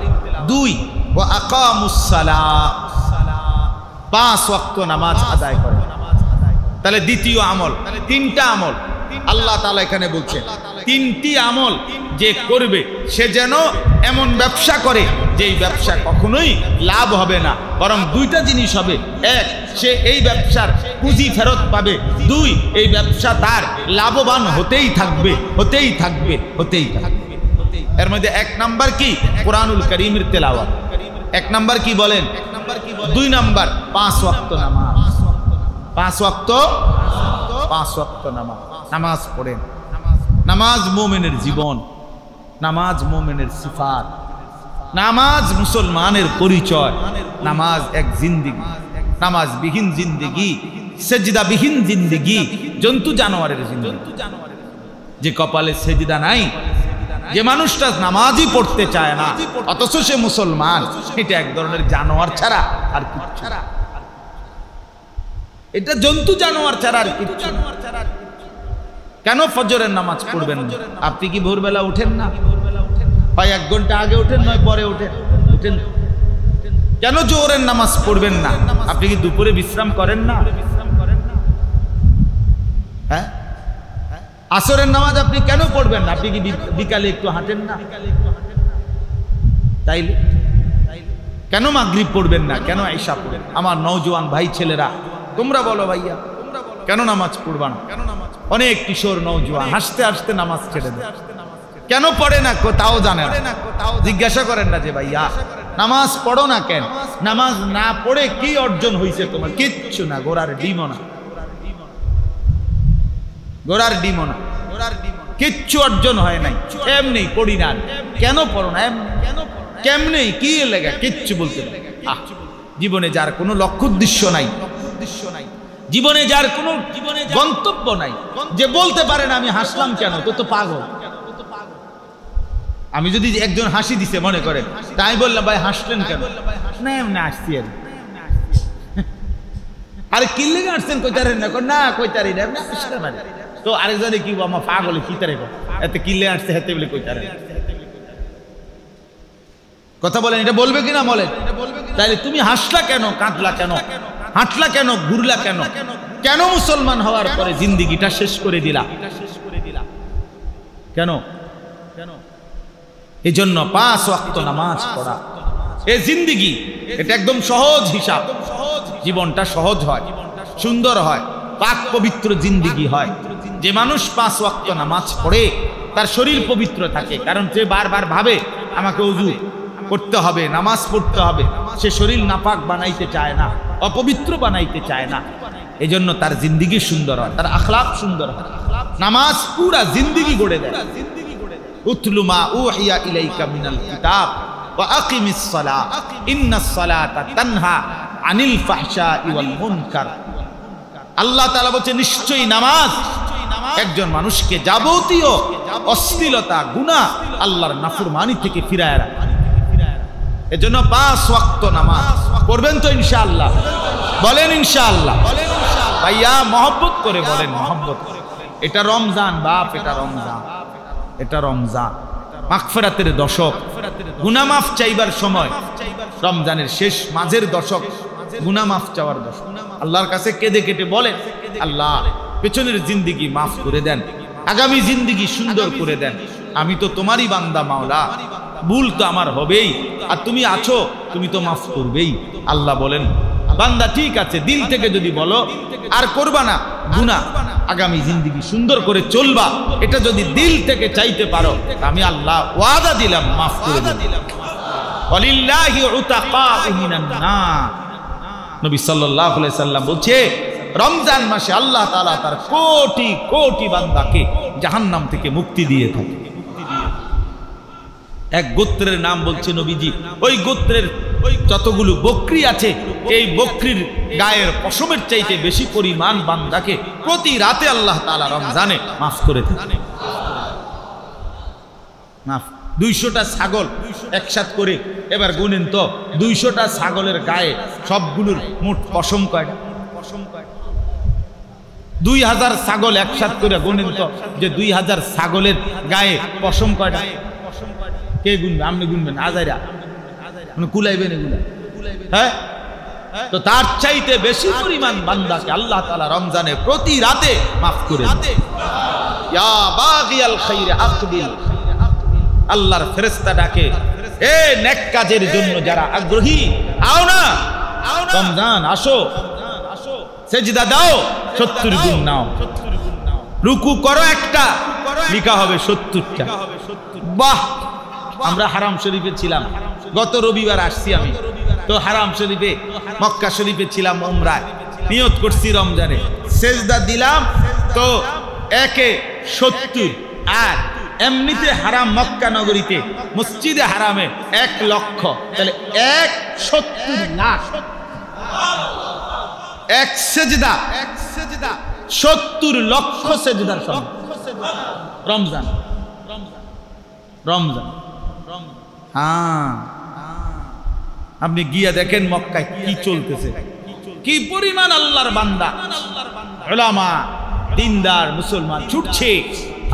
2 ওয়া আকামুস সালাহ, 5 ওয়াক্ত নামাজ আদায় করে। তাহলে দ্বিতীয় আমল, 3টা আমল আল্লাহ তাআলা এখানে বলছেন। 3টি আমল যে করবে সে যেন এমন ব্যবসা করে যেই ব্যবসা কখনোই লাভ হবে না, বরং 2টা জিনিস হবে। 1, সে এই ব্যবসার পুঁজি ফেরত পাবে। 2, এই ব্যবসা তার লাভবান হতেই থাকবে, হতেই থাকবে, হতেই থাকবে। এর মধ্যে 1 নাম্বার কি? কোরআনুল কারীমের তেলাওয়াত। 1 নাম্বার কি বলেন? 2 নাম্বার 5 ওয়াক্ত নামাজ। 5 ওয়াক্ত নামাজ, নামাজ পড়েন। নামাজ মুমিনের জীবন, নামাজ মুমিনের সিফাত, নামাজ মুসলমানের পরিচয়। নামাজ এক জিন্দেগি, নামাজবিহীন জিন্দেগি, সেজদাবিহীন জিন্দেগি জন্তু জানোয়ারের জিন্দেগি। যে কপালে সেজদা নাই, যে মানুষটা নামাজই পড়তে চায় না অথচ সে মুসলমান, এটা এক ধরনের জানোয়ার ছাড়া আর কিচ্ছু না। এটা জন্তু জানোয়ার ছাড়া আর কিচ্ছু। কেন ফজরের নামাজ পড়বেন? আপনি কি ভোরবেলা উঠেন না? হয় 1 ঘন্টা আগে উঠেন, নয় পরে উঠেন। কেন জোহরের নামাজ পড়বেন না? আপনি কি দুপুরে বিশ্রাম করেন না? হ্যাঁ, আসরের নামাজ আপনি কেন পড়বেন না? আপনি কি বিকালে একটু হাঁটেন না? তাইলে কেন মাগরিব পড়বেন না? কেন ইশা পড়বেন? আমার নওজোয়ান ভাই ছেলেরা তোমরা বলো ভাইয়া, কেন নামাজ পড়বা না? অনেক কিশোর নওজোয়ান হাসতে হাসতে নামাজ ছেড়ে দেয়। কেন পড়ে না তাও জানে না। জিজ্ঞাসা করেন না যে ভাইয়া নামাজ পড়ো না কেন? নামাজ না পড়ে কি অর্জন হয়েছে তোমার? কিচ্ছু না, গোড়ার ডিমও না, গোড়ার ডিমও না, কিচ্ছু অর্জন হয় নাই। এমনি পড়ি না। কেন পড়ো না? কেমনে কি লেগে? কিচ্ছু বলতে না। জীবনে যার কোনো লক্ষ্য উদ্দেশ্য নাই, জীবনে যার কোনো গন্তব্য নাই, যে বলতে পারে না আমি হাসলাম কেন, তো পাগল। আমি যদি একজন হাসি দিছে মনে করেন, তাই বললাম ভাই হাসলেন কেন? না এমনি হাসছি আর। আরে কি লেগে হাসছেন? কইতারেন না? না কইতারি না, এমনি হাসতে পারে। তো আরেকজনে কি আমার পাগল কি তারে এত কিলে আসছে হেতে বলে কইতারেন। কথা বলেন, এটা বলবে কিনা বলেন? তাইলে তুমি হাসলা কেন, কাঁদলা কেন, হাঁটলা কেন, ঘুরলা কেন? কেন মুসলমান হওয়ার পরে জিন্দিগিটা শেষ করে দিলা? কেন? এই জন্য 5 ওয়াক্ত নামাজ পড়া, এই জিন্দিগি এটা একদম সহজ হিসাব। জীবনটা সহজ হয়, সুন্দর হয়, পাক পবিত্র জিন্দিগি হয়। যে মানুষ 5 ওয়াক্ত নামাজ পড়ে তার শরীর পবিত্র থাকে, কারণ সে বারবার ভাবে আমাকে ওযু করতে হবে, নামাজ পড়তে হবে। সে শরীর নাপাক বানাইতে চায় না, অপবিত্র বানাইতে চায় না। এই জন্য তার জিন্দিগি সুন্দর হয়, তার আখলাক সুন্দর হয়। নামাজ পুরা জিন্দিগি গড়ে দেয়। উতলু মা উহিয়া ইলাইকা মিনাল কিতাব ওয়া আকিমিস সালাহ ইন্নাস সালাতা তানহা আনিল ফাহশাই ওয়াল মুনকার। আল্লাহ তাআলা বলেন নিশ্চয়ই নামাজ একজন মানুষকে যাবতীয় অশ্লীলতা, গুনাহ, আল্লাহর নাফরমানি থেকে ফিরায় রাখে। এজন্য 5 ওয়াক্ত নামাজ পড়বেন তো ইনশাআল্লাহ? বলেন ইনশাআল্লাহ। ভাইয়া মহব্বত করে বলেন, মহব্বত করে। এটা রমজান বাপ, এটা রমজান, এটা রমজান, মাগফিরাতের দশক, গুনাহ মাফ চাইবার সময়। রমজানের শেষ মাঝের দশক, গুনাহ মাফ চাওয়ার দশক। আল্লাহর কাছে কেঁদে কেটে বলেন, আল্লাহ পেছনের জিন্দিগি মাফ করে দেন, আগামী জিন্দিগি সুন্দর করে দেন। আমি তো তোমারই বান্দা মাওলা, ভুল তো আমার হবেই, আর তুমি আছো, তুমি তো মাফ করবেই। আল্লাহ বলেন বান্দা ঠিক আছে, দিল থেকে যদি বলো আর করবা না গুনাহ, আগামী জিন্দিগি সুন্দর করে চলবা, এটা যদি দিল থেকে চাইতে পারো, আমি আল্লাহ ওয়াদা দিলাম মাফ করে দিলাম। ওয়ালিল্লাহি উতাকাউ মিনান নার। নবী সাল্লাল্লাহু আলাইহি সাল্লাম বলছে রমজান মাসে আল্লাহ তাআলা তার কোটি কোটি বান্দাকে জাহান্নাম থেকে মুক্তি দিয়ে থাকে। এক গোত্রের নাম বলছে নবীজি, ওই গোত্রের যতগুলো বকরি আছে, এই বকরির গায়ের পশমের চাইতে বেশি পরিমাণ বান্দাকে প্রতি রাতে আল্লাহ তাআলা রমজানে মাফ করে থাকে। মাফ 200টা ছাগল একসাথ করে এবার গুনেন তো, 200টা ছাগলের গায়ে সবগুলোর মোট পশম কয়টা? 2000 ছাগল একসাথ করে গুনেন তো, যে 2000 ছাগলের গায়ে পশম কয়টা? কে গুনবে? আপনি গুনবেন? আজাইরা মানে কুলাইবেন এগুলা? হ্যাঁ, তো তার চাইতে বেশি পরিমাণ বান্দাকে আল্লাহ তাআলা রমজানে প্রতি রাতে মাফ করে দেন। ইয়া বাগিয়াল খাইর আকবিল। আল্লাহর ফেরেশতা ডাকে, এ নেক কাজের জন্য যারা আগ্রহী, আও না, রমজান আসো, সেজদা দাও, 70 গুণ নাও, রুকু করো একটা, লিখা হবে 70টা। বাহ! আমরা হারাম শরীফে ছিলাম, গত রবিবার আসছি আমি, তো হারাম শরীফে মক্কা শরীফে ছিলাম উমরায়, নিয়ত করছি রমজানে, সেজদা দিলাম তো 1/70। আর এমনিতে হারাম মক্কা নগরীতে মসজিদে হারামে 1 লক্ষ, তাহলে 1/70 লাখ। এক সেজদা 70 লক্ষ সেজদার সমান। রমজান রমজান হ্যাঁ, আপনি গিয়া দেখেন মক্কায় কি চলতেছে, কি পরিমাণ আল্লাহর বান্দা, উলামা, দিনদার মুসলমান ছুটছে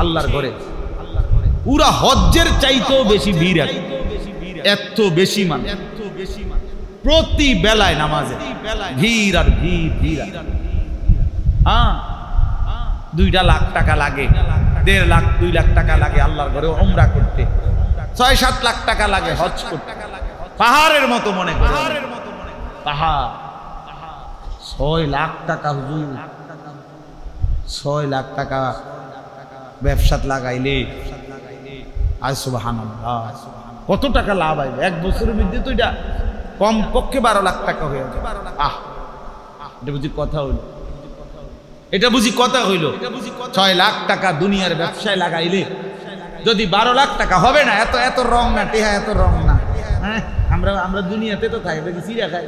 আল্লাহর ঘরে। পুরা হজ্জের চাইতেও বেশি ভিড়, এত বেশি মান, প্রতি বেলায় নামাজে ভিড় আর ভিড়, ভিড়। হ্যাঁ, 2 লাখ টাকা লাগে, 1.5 লাখ 2 লাখ টাকা লাগে আল্লাহর ঘরে উমরা করতে, 6-7 লাখ টাকা লাগে হজ করতে। পাহাড়ের মতো মনে করে, পাহাড় 6 লাখ টাকা হুজুর 6 লাখ টাকা ব্যবসাত লাগাইলে আয় সুবহানাল্লাহ কত টাকা লাভ আইবে এক বছরের মধ্যে তো এটা কমপক্ষে 12 লাখ টাকা হয়ে যাবে এটা বুঝি কথা হইল এটা বুঝি কথা হইল 6 লাখ টাকা দুনিয়ার ব্যবসায় লাগাইলে যদি 12 লাখ টাকা হবে না এত এত রং না টেহা এত রং না হ্যাঁ আমরা দুনিয়াতে তো থাকি দেখি চিড়া খাই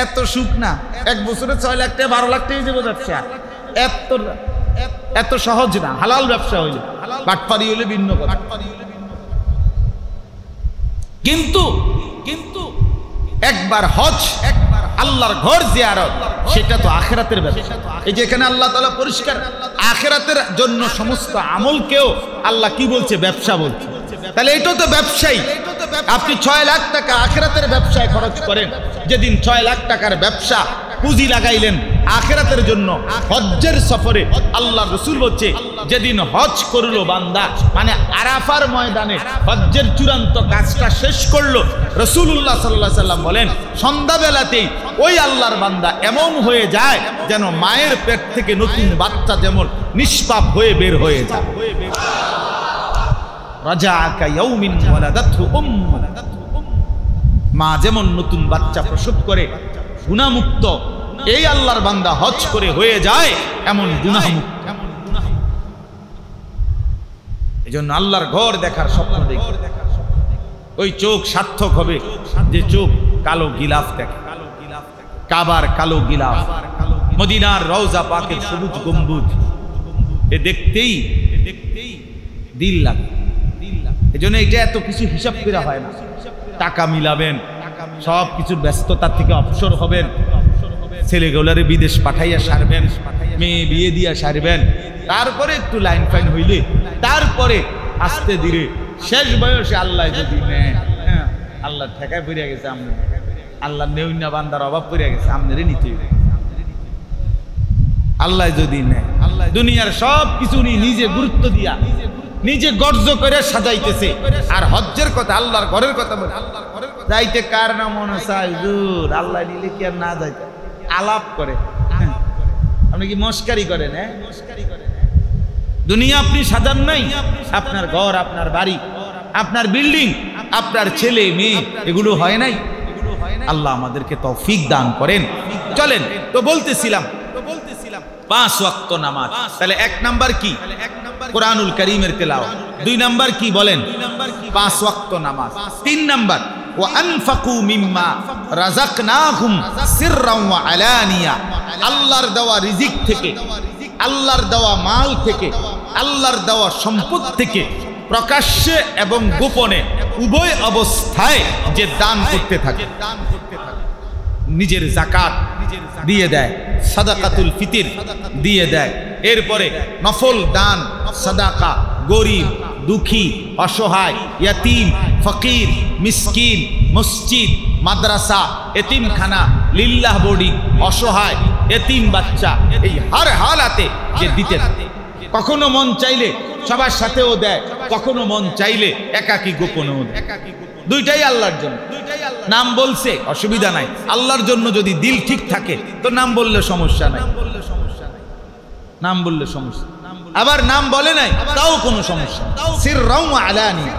এত সুখ না এক বছরে 6 লাখ টাকা 12 লাখ টাকা যাবে ব্যবসা এত সহজ না হালাল ব্যবসা হইলে বাটপারি হইলে ভিন্ন কথা কিন্তু একবার হজ একবার আল্লাহর ঘর জিয়ারত সেটা তো আখিরাতের ব্যবসা এই যে এখানে আল্লাহ তাআলা পরিষ্কার আখিরাতের জন্য সমস্ত আমলকেও আল্লাহ কি বলছে ব্যবসা বলছে তাহলে এটা তো ব্যবসায়ী আপনি 6 লাখ টাকা আখিরাতের ব্যবসায় খরচ করেন যেদিন 6 লাখ টাকার ব্যবসা পুঁজি লাগাইলেন আখিরাতের জন্য হজ্জের সফরে আল্লাহ রাসূল বলছে যেদিন হজ করলো বান্দা মানে আরাফার ময়দানে হজ্জের চূড়ান্ত কাজটা শেষ করলো রাসূলুল্লাহ সাল্লাল্লাহু আলাইহি সাল্লাম বলেন সন্ধ্যাবেলাতেই ওই আল্লাহর বান্দা এমন হয়ে যায় যেন মায়ের পেট থেকে নতুন বাচ্চা যেমন নিষ্পাপ হয়ে বের হয়ে যায় রাজাকা ইয়াউমিন ওয়ালাদাতহু উম্মু মা যেমন নতুন বাচ্চা প্রসব করে গুনাহমুক্ত এই আল্লাহর বান্দা হজ করে হয়ে যায় এমন গুনাহমুক্ত এজন্য আল্লাহর ঘর দেখার স্বপ্ন দেখে ওই চোখ সার্থক হবে যে চোখ কালো গিলাফ দেখে কাবার কালো গিলাফ মদিনার রওজা পাকের সবুজ গম্বুজ এ দেখতেই দিল লাগে এজন্য এটা এত কিছু হিসাব করা হয় না টাকা মিলাবেন সব কিছুর ব্যস্ততার থেকে অবসর হবেন ছেলেগুলারে বিদেশ পাঠাইয়া সারবেন মেয়ে বিয়ে দিয়া সারবেন তারপরে একটু লাইন ফাইন হইলে তারপরে আস্তে ধীরে শেষ বয়সে আল্লাহ যদি নেয় আল্লাহ ঠেকায় পড়িয়া গেছে আমরা আল্লাহ নেউন্না বান্দার অভাব পড়িয়া গেছে আপনারই নিতে আল্লাহ যদি নেয় দুনিয়ার সব কিছু নিজে গুরুত্ব দিয়া নিজে গর্জ করে সাজাইতেছে আর হজ্জের কথা আল্লাহর ঘরের কথা বলে যাইতে কার না মনে চায় হুজুর আল্লাহ নিলে কি আর না যাইতে আলাপ করে আপনি কি মস্কারি করেন দুনিয়া আপনি সাজান নাই আপনার ঘর আপনার বাড়ি আপনার বিল্ডিং আপনার ছেলে মেয়ে এগুলো হয় নাই আল্লাহ আমাদেরকে তৌফিক দান করেন চলেন তো বলতেছিলাম 5 ওয়াক্ত নামাজ তাহলে 1 নাম্বার কি কোরআনুল কারীমের তেলাওয়াত 2 নাম্বার কি বলেন 5 ওয়াক্ত নামাজ 3 নাম্বার ওয়া আনফাকু মিম্মা রাযাকনাহুম সিররান ওয়া আলানিয়া আল্লাহর দেওয়া রিজিক থেকে আল্লাহর দেওয়া মাল থেকে আল্লাহর দেওয়া সম্পদ থেকে প্রকাশ্যে এবং গোপনে উভয় অবস্থায় যে দান করতে থাকে নিজের যাকাত দিয়ে দেয় সাদাকাতুল ফিতর দিয়ে দেয় এরপরে নফল দান সাদাকা গরিব দুঃখী অসহায় ইয়াতীম ফকির মিসকিন মসজিদ মাদ্রাসা এতিমখানা লিল্লাহ বোর্ডিং অসহায় এতিম বাচ্চা এই হর হালাতে যে দিতে থাকে কখনো মন চাইলে সবার সাথেও দেয় কখনো মন চাইলে একাকী গোপনেও দেয় দুইটাই আল্লাহর জন্য নাম বলছে অসুবিধা নাই আল্লাহর জন্য যদি দিল ঠিক থাকে তো নাম বললে সমস্যা নাই নাম বললে সমস্যা আবার নাম বলে নাই তাও কোনো সমস্যা সিররাও আলানিয়া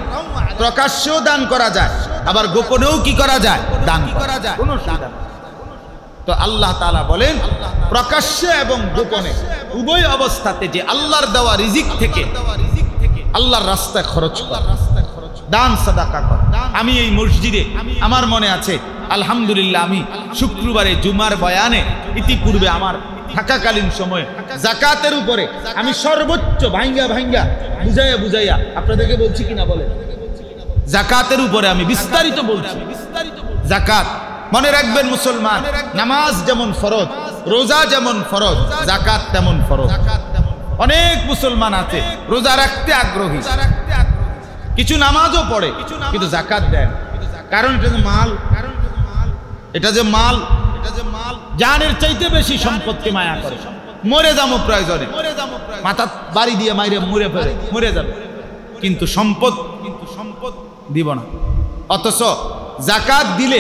প্রকাশ্যেও দান করা যায় আবার গোপনেও কি করা যায় দান করা যায় কোনো অসুবিধা নেই তো আল্লাহ তাআলা বলেন প্রকাশ্যে এবং গোপনে উভয় অবস্থাতে যে আল্লাহর দেওয়া রিজিক থেকে আল্লাহর রাস্তায় খরচ কর দান সাদাকা কর আমি এই মসজিদে আমার মনে আছে আলহামদুলিল্লাহ আমি শুক্রবারে জুমার বয়ানে ইতিপূর্বে আমার থাকাকালীন সময়ে যাকাতের উপরে আমি সর্বোচ্চ ভাঙ্গা বুঝাইয়া আপনাদেরকে বলছি কিনা বলে যাকাতের উপরে আমি বিস্তারিত বলছি যাকাত মনে রাখবেন মুসলমান নামাজ যেমন ফরজ রোজা যেমন ফরজ যাকাত তেমন ফরজ অনেক মুসলমান আছে রোজা রাখতে আগ্রহী কিছু নামাজও পড়ে কিন্তু যাকাত দেন কারণ এটা যে মাল জানের চাইতে বেশি সম্পদকে মায়া করে মরে যাবো প্রয়োজনে মাথা বাড়ি দিয়ে মাইরে মরে যাবে কিন্তু সম্পদ দিব না অথচ জাকাত দিলে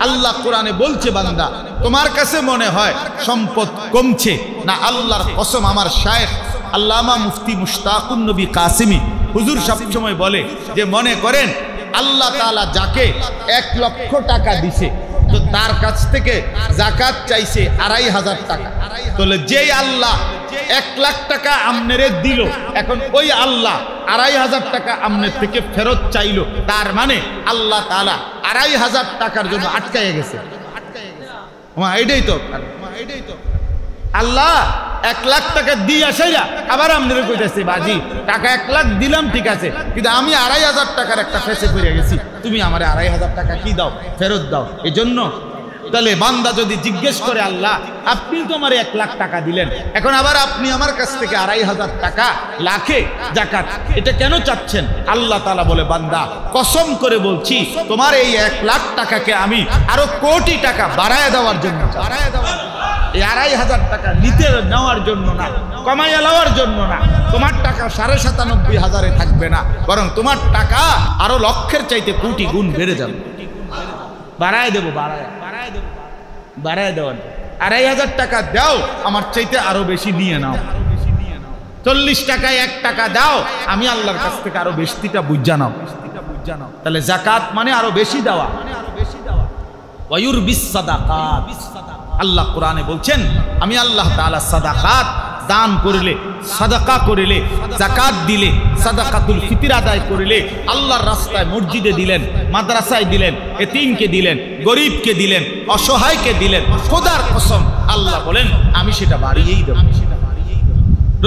আল্লাহ কোরআনে বলছে বান্দা তোমার কাছে মনে হয় সম্পদ কমছে না, আল্লাহর কসম আমার শায়েখ আল্লামা মুফতি মুশতাকুন নবী কাসিমি হুজুর সবসময় বলে যে মনে করেন আল্লাহ তাআলা যাকে 1 লক্ষ টাকা দিছে তো তার কাছ থেকে জাকাত চাইছে 2500 টাকা, তাহলে যেই আল্লাহ 1 লাখ টাকা আমনেরে দিল এখন ওই আল্লাহ 2500 টাকা আমনের থেকে ফেরত চাইলো, তার মানে আল্লাহ তাআলা 2500 টাকার জন্য আটকায় গেছে। এটাই তো আল্লাহ 1 লাখ টাকা দিয়ে আসাইরা আবার আমনের কইতেছে বাজি টাকা 1 লাখ দিলাম ঠিক আছে, কিন্তু আমি 2500 টাকার একটা ফেসে পড়ে গেছি, তুমি আমারে 2500 টাকা কি দাও, ফেরত দাও। এই জন্য তাহলে বান্দা যদি জিজ্ঞেস করে আল্লাহ আপনি তো আমার 1 লাখ টাকা দিলেন, এখন আবার আপনি আমার কাছ থেকে 2500 টাকা লাখে জাকাত এটা কেন চাচ্ছেন? আল্লাহ তাআলা বলে বান্দা কসম করে বলছি তোমার এই 1 লাখ টাকাকে আমি আরো কোটি টাকা বাড়ায় দেওয়ার জন্য, এই 2500 টাকা নিতে নেওয়ার জন্য না, কমাইয়া নেওয়ার জন্য না। তোমার টাকা 97,500 থাকবে না, বরং তোমার টাকা আরো লক্ষের চাইতে কোটি গুণ বেড়ে যাবে। বাড়ায় দেবো, বাড়ায় দেওয়ার 2500 টাকা দাও আমার চাইতে আরো বেশি নিয়ে নাও, 40 টাকায় 1 টাকা দাও আমি আল্লাহর কাছ থেকে আরো বেশিটা বুঝা নাও। তাহলে জাকাত মানে আরো বেশি দেওয়া। ওয়ায়ুরবিস সাদাকাত, আল্লাহ কোরআনে বলছেন আমি আল্লাহ তাআলা সাদাকাত দান করিলে, সাদাকা করিলে, জাকাত দিলে, সাদাকাতুল ফিতর আদায় করিলে, আল্লাহর রাস্তায় মসজিদে দিলেন, মাদ্রাসায় দিলেন, এতিমকে দিলেন, গরিবকে দিলেন, অসহায়কে দিলেন, খোদার কসম আল্লাহ বলেন আমি সেটা বাড়িয়েই দেব।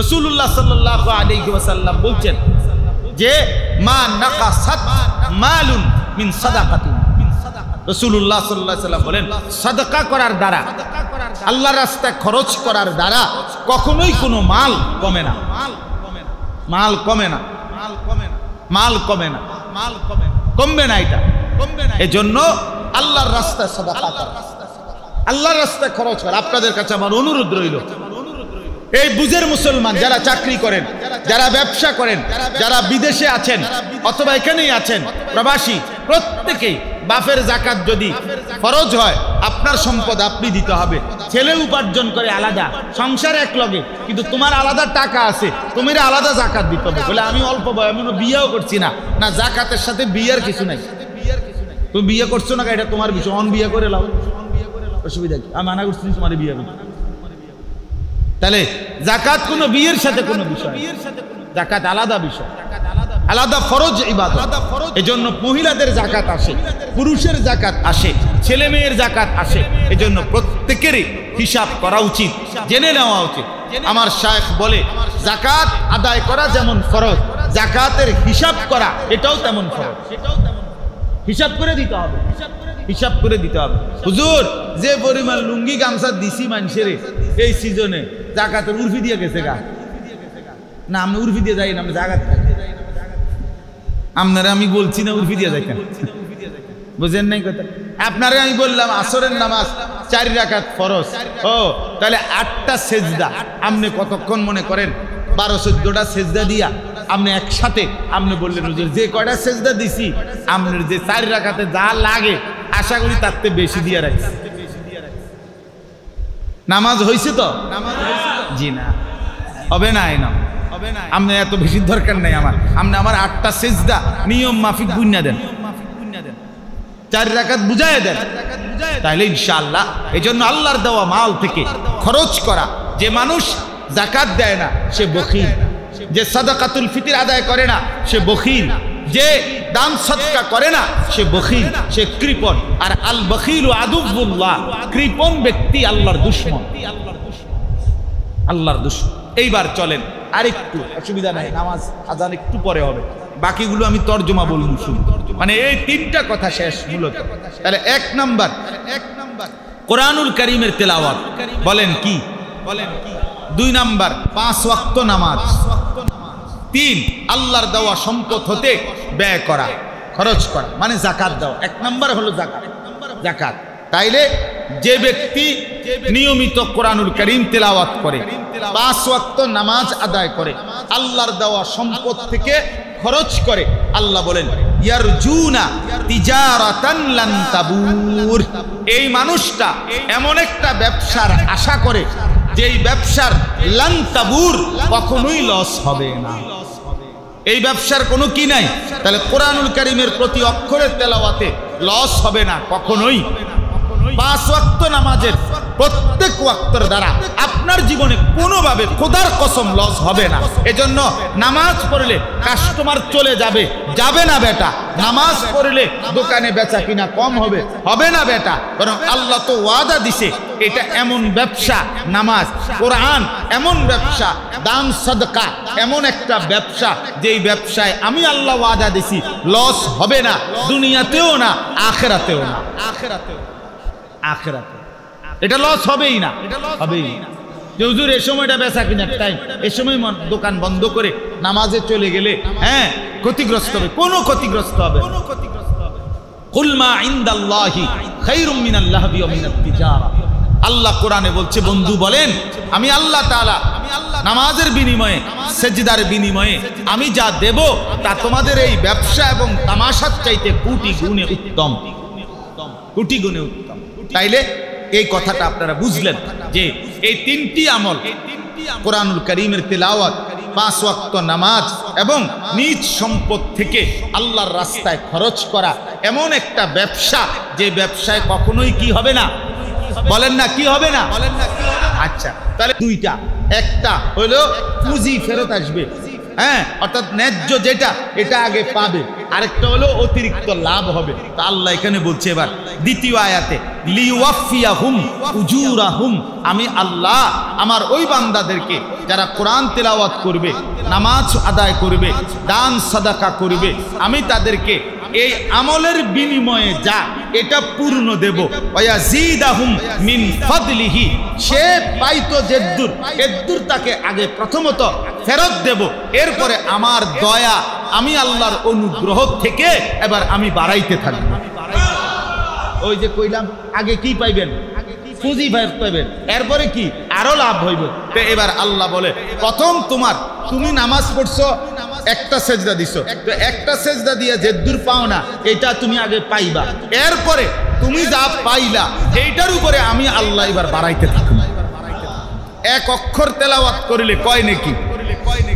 রাসূলুল্লাহ সাল্লাল্লাহু আলাইহি ওয়াসাল্লাম বলছেন যে মা নাকাসাত মালুন মিন সাদাকাতিন, রাসূলুল্লাহ সাল্লাল্লাহু আলাইহি ওয়াসাল্লাম বলেন সাদাকা করার দ্বারা, আল্লাহর রাস্তায় খরচ করার দ্বারা কখনোই কোনো মাল কমে না, মাল কমে না, মাল কমে না, কমবে না, এটা কমবে না। এজন্য আল্লাহর রাস্তায় সাদাকা করা, আল্লাহর রাস্তায় খরচ করা। আপনাদের কাছে আমার অনুরোধ রইল এই বুঝের মুসলমান যারা চাকরি করেন, যারা ব্যবসা করেন, যারা বিদেশে আছেন অথবা এখানেই আছেন প্রবাসী, প্রত্যেকেই বাপের জাকাত যদি ফরজ হয় আপনার সম্পদ আপনি দিতে হবে। ছেলে উপার্জন করে আলাদা, সংসার এক লগে, কিন্তু তোমার আলাদা টাকা আছে, তুমি আলাদা জাকাত দিতে হবে। বলে আমি অল্প বয়স এমন বিয়েও করছি না, না জাকাতের সাথে বিয়ের কিছু নাই, তুমি বিয়ে করছো না এটা তোমার বিষয়, অন বিয়ে করে লাও, অসুবিধা কি? আমি মানা করছি তোমার বিয়ে করতে। তাহলে জাকাত কোনো বিয়ের সাথে কোনো বিষয়, জাকাত আলাদা বিষয়, আলাদা ফরজ ইবাদত। এজন্য মহিলাদের জাকাত আসে, পুরুষের জাকাত আসে, ছেলে মেয়ের জাকাত আসে। এজন্য প্রত্যেকেরই হিসাব করা উচিত, জেনে নেওয়া উচিত। আমার শায়েখ বলে জাকাত আদায় করা যেমন ফরজ, জাকাতের হিসাব করা এটাও তেমন ফরজ। হিসাব করে দিতে হবে, হিসাব করে দিতে হবে। হুজুর যে পরিমাণ লুঙ্গি গামছা দিছি মানুষের এই সিজনে জাকাতের উর্ফি দিয়ে গেছে গা, না আমি উর্ফি দিয়ে যাই না, আমি জাকাত খাই। আপনারা আমি বলছি না উর্ফি দিয়ে যাইতেন, বুঝেন নাই কথা? আপনারা আমি বললাম আসরের নামাজ 4 রাকাত ফরজ, ও তাহলে 8টা সেজদা, আপনি কতক্ষণ মনে করেন 12-14টা সেজদা দিয়া আপনি একসাথে আপনি বললেন হুজুর যে কয়টা সেজদা দিছি আপনার যে 4 রাকাতে যা লাগে আশা করি তার থেকে বেশি দিয়ে রাখছি। নামাজ হয়েছে তো? জি না, হবে না, আপনি এত বেশি দরকার নাই আমার, আপনি আমার 8টা সেজদা নিয়ম মাফিক বুঝনা দেন, 4 রাকাত বুঝায় দেন, তাহলে ইনশাআল্লাহ। এই জন্য আল্লাহর দেওয়া মাল থেকে খরচ করা। যে মানুষ জাকাত দেয় না সে বখিল, যে সাদাকাতুল ফিতর আদায় করে না সে বখিল, যে দান সদকা করে না সে বখিল, সে কৃপণ। আর আল বখিল আদুবুল্লাহ, কৃপণ ব্যক্তি আল্লাহর দুশমন, আল্লাহর দুশমন। এইবার চলেন আরেকটু, অসুবিধা নাই, নামাজ আজান একটু পরে হবে, বাকিগুলো আমি তর্জমা বলবো শুনুন। মানে এই 3টা কথা শেষ মূলত। তাহলে 1 নাম্বার কোরআনুল কারীমের তেলাওয়াত, বলেন কি? 2 নাম্বার 5 ওয়াক্ত নামাজ, 3 আল্লাহর দেওয়া সম্পদ হতে ব্যয় করা, খরচ করা, মানে জাকাত দেওয়া। 1 নাম্বার হলো জাকাত। তাইলে যে ব্যক্তি নিয়মিত কোরআনুল কারীম তেলাওয়াত করে, 5 ওয়াক্ত নামাজ আদায় করে, আল্লাহর দেওয়া সম্পদ থেকে খরচ করে, আল্লাহ বলেন ইয়ারজুনা তিজারাতান লান তাবুর। এই মানুষটা এমন একটা ব্যবসার আশা করে যেই ব্যবসার লান তাবুর, কখনোই লস হবে না। এই ব্যবসার কোনো কি নাই। তাহলে কোরআনুল কারীমের প্রতি অক্ষরের তেলাওয়াতে লস হবে না কখনোই। 5 ওয়াক্ত নামাজের প্রত্যেক ওয়াক্তের দ্বারা আপনার জীবনে কোনোভাবে খোদার কসম লস হবে না। এজন্য নামাজ পড়লে কাস্টমার চলে যাবে, যাবে না বেটা। নামাজ পড়লে দোকানে বেচা কিনা কম হবে, হবে না বেটা। বরং আল্লাহ তো ওয়াদা দিছে, এটা এমন ব্যবসা, নামাজ কোরআন এমন ব্যবসা, দান সাদকা এমন একটা ব্যবসা, যেই ব্যবসায় আমি আল্লাহ ওয়াদা দিছি লস হবে না, দুনিয়াতেও না আখিরাতেও না। আখিরাতে এটা লস হবেই না, হবেই না। যে হুজুর এই সময়টা বেচা কিনার টাইম, এই সময় দোকান বন্ধ করে নামাজে চলে গেলে হ্যাঁ ক্ষতিগ্রস্ত হবে, কোনো ক্ষতিগ্রস্ত হবে না। কুল মা ইনদাল্লাহি খায়রুম মিনাল লাহবি ওয়া মিনাত তিজারা। আল্লাহ কোরআনে বলছে, বন্ধু বলেন আমি আল্লাহ তাআলা নামাজের বিনিময়ে, সেজদার বিনিময়ে আমি যা দেব তা তোমাদের এই ব্যবসা এবং তামাশার চাইতে কোটি গুণে উত্তম, কোটি গুণে উত্তম। তাইলে এই কথাটা আপনারা বুঝলেন যে এই 3টি আমল, কোরআনুল কারীমের তিলাওয়াত, 5 ওয়াক্ত নামাজ এবং নিজ সম্পদ থেকে আল্লাহর রাস্তায় খরচ করা এমন একটা ব্যবসা, যে ব্যবসায় কখনোই কি হবে না, বলেন না কি হবে না। আচ্ছা, তাহলে দুইটা, একটা হলো পুঁজি ফেরত আসবে, হ্যাঁ অর্থাৎ ন্যায্য যেটা এটা আগে পাবে, আরেকটা হলো অতিরিক্ত লাভ হবে। তা আল্লাহ এখানে বলছে এবার দ্বিতীয় আয়াতে, লিওয়াফিয়াহুম উজুরাহুম, আমি আল্লাহ আমার ওই বান্দাদেরকে যারা কোরআন তেলাওয়াত করবে, নামাজ আদায় করবে, দান সাদাকা করবে, আমি তাদেরকে এই আমলের বিনিময়ে যা এটা পূর্ণ দেব। ওয়ায়াজিদাহুম মিন ফাদলিহি, সে পাইতো যেদ্দুর, এদ্দুর তাকে আগে প্রথমত ফেরত দেব, এরপরে আমার দয়া, আমি আল্লাহর অনুগ্রহ থেকে এবার আমি বাড়াইতে থাকব। ওই যে কইলাম আগে কি পাইবেন, পুঁজি পাইবেন, এরপরে কি আরো লাভ হইবে। তো এবার আল্লাহ বলে, প্রথম তুমি নামাজ পড়ছো, একটা সেজদা দিছো, তো একটা সেজদা দিয়ে যে দূর পাও না এটা তুমি আগে পাইবা, এরপরে তুমি যা পাইলা এইটার উপরে আমি আল্লাহ এবার বাড়াইতে থাকব। এক অক্ষর তেলাওয়াত করিলে কয় নেকি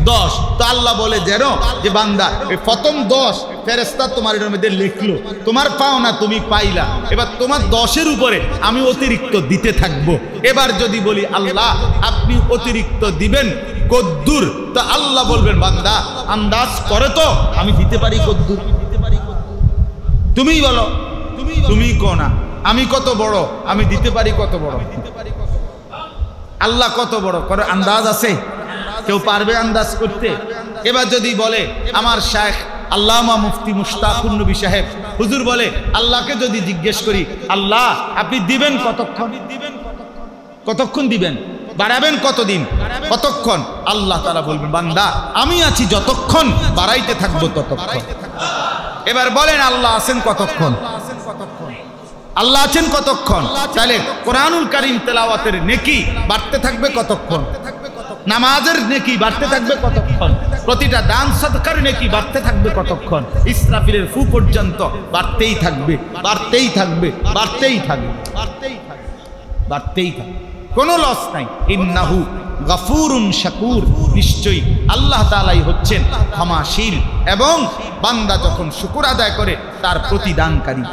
10। তো আল্লাহ বলে যেন যে বান্দা এই প্রথম 10 ফেরেশতা তোমার এর মধ্যে লিখলো, তোমার পাও না তুমি পাইলা, এবার তোমার 10-এর উপরে আমি অতিরিক্ত দিতে থাকব। এবার যদি বলি আল্লাহ আপনি অতিরিক্ত দিবেন কদ্দুর, তো আল্লাহ বলবেন বান্দা আন্দাজ করে তো আমি দিতে পারি কদ্দুর, তুমিই বলো, তুমি কো না আমি কত বড়, আমি দিতে পারি কত বড়। আল্লাহ কত বড় করে আন্দাজ আছে? কেউ পারবে আন্দাজ করতে? এবার যদি বলে আমার শায়েখ আল্লামা মুফতি মুশতাকুর নবী সাহেব হুজুর বলে, আল্লাহকে যদি জিজ্ঞেস করি আল্লাহ আপনি দিবেন কতক্ষণ, কতক্ষণ দিবেন, বাড়াবেন কতদিন, কতক্ষণ, আল্লাহ তাআলা বলবেন বান্দা আমি আছি যতক্ষণ, বাড়াইতে থাকবো ততক্ষণ। এবার বলেন আল্লাহ আছেন কতক্ষণ, আল্লাহ আছেন কতক্ষণ? তাহলে কোরআনুল কারীম তেলাওয়াতের নেকি বাড়তে থাকবে কতক্ষণ, নামাজের নেকি বাড়তে থাকবে কতক্ষণ, প্রতিটা দান সাদকার নেকি বাড়তে থাকবে কতক্ষণ, ইসরাফিলের ফু পর্যন্ত বাড়তেই থাকবে, বাড়তেই থাকবে, বাড়তেই থাকবে, বাড়তেই থাকবে, বাড়তেই থাকবে, কোনো লস নাই। ইন্নাহু গফুরুন শাকুর, নিশ্চয়ই আল্লাহ তাআলাই হচ্ছেন ক্ষমাশীল এবং বান্দা যখন শুকর আদায় করে তার প্রতিদানকারী,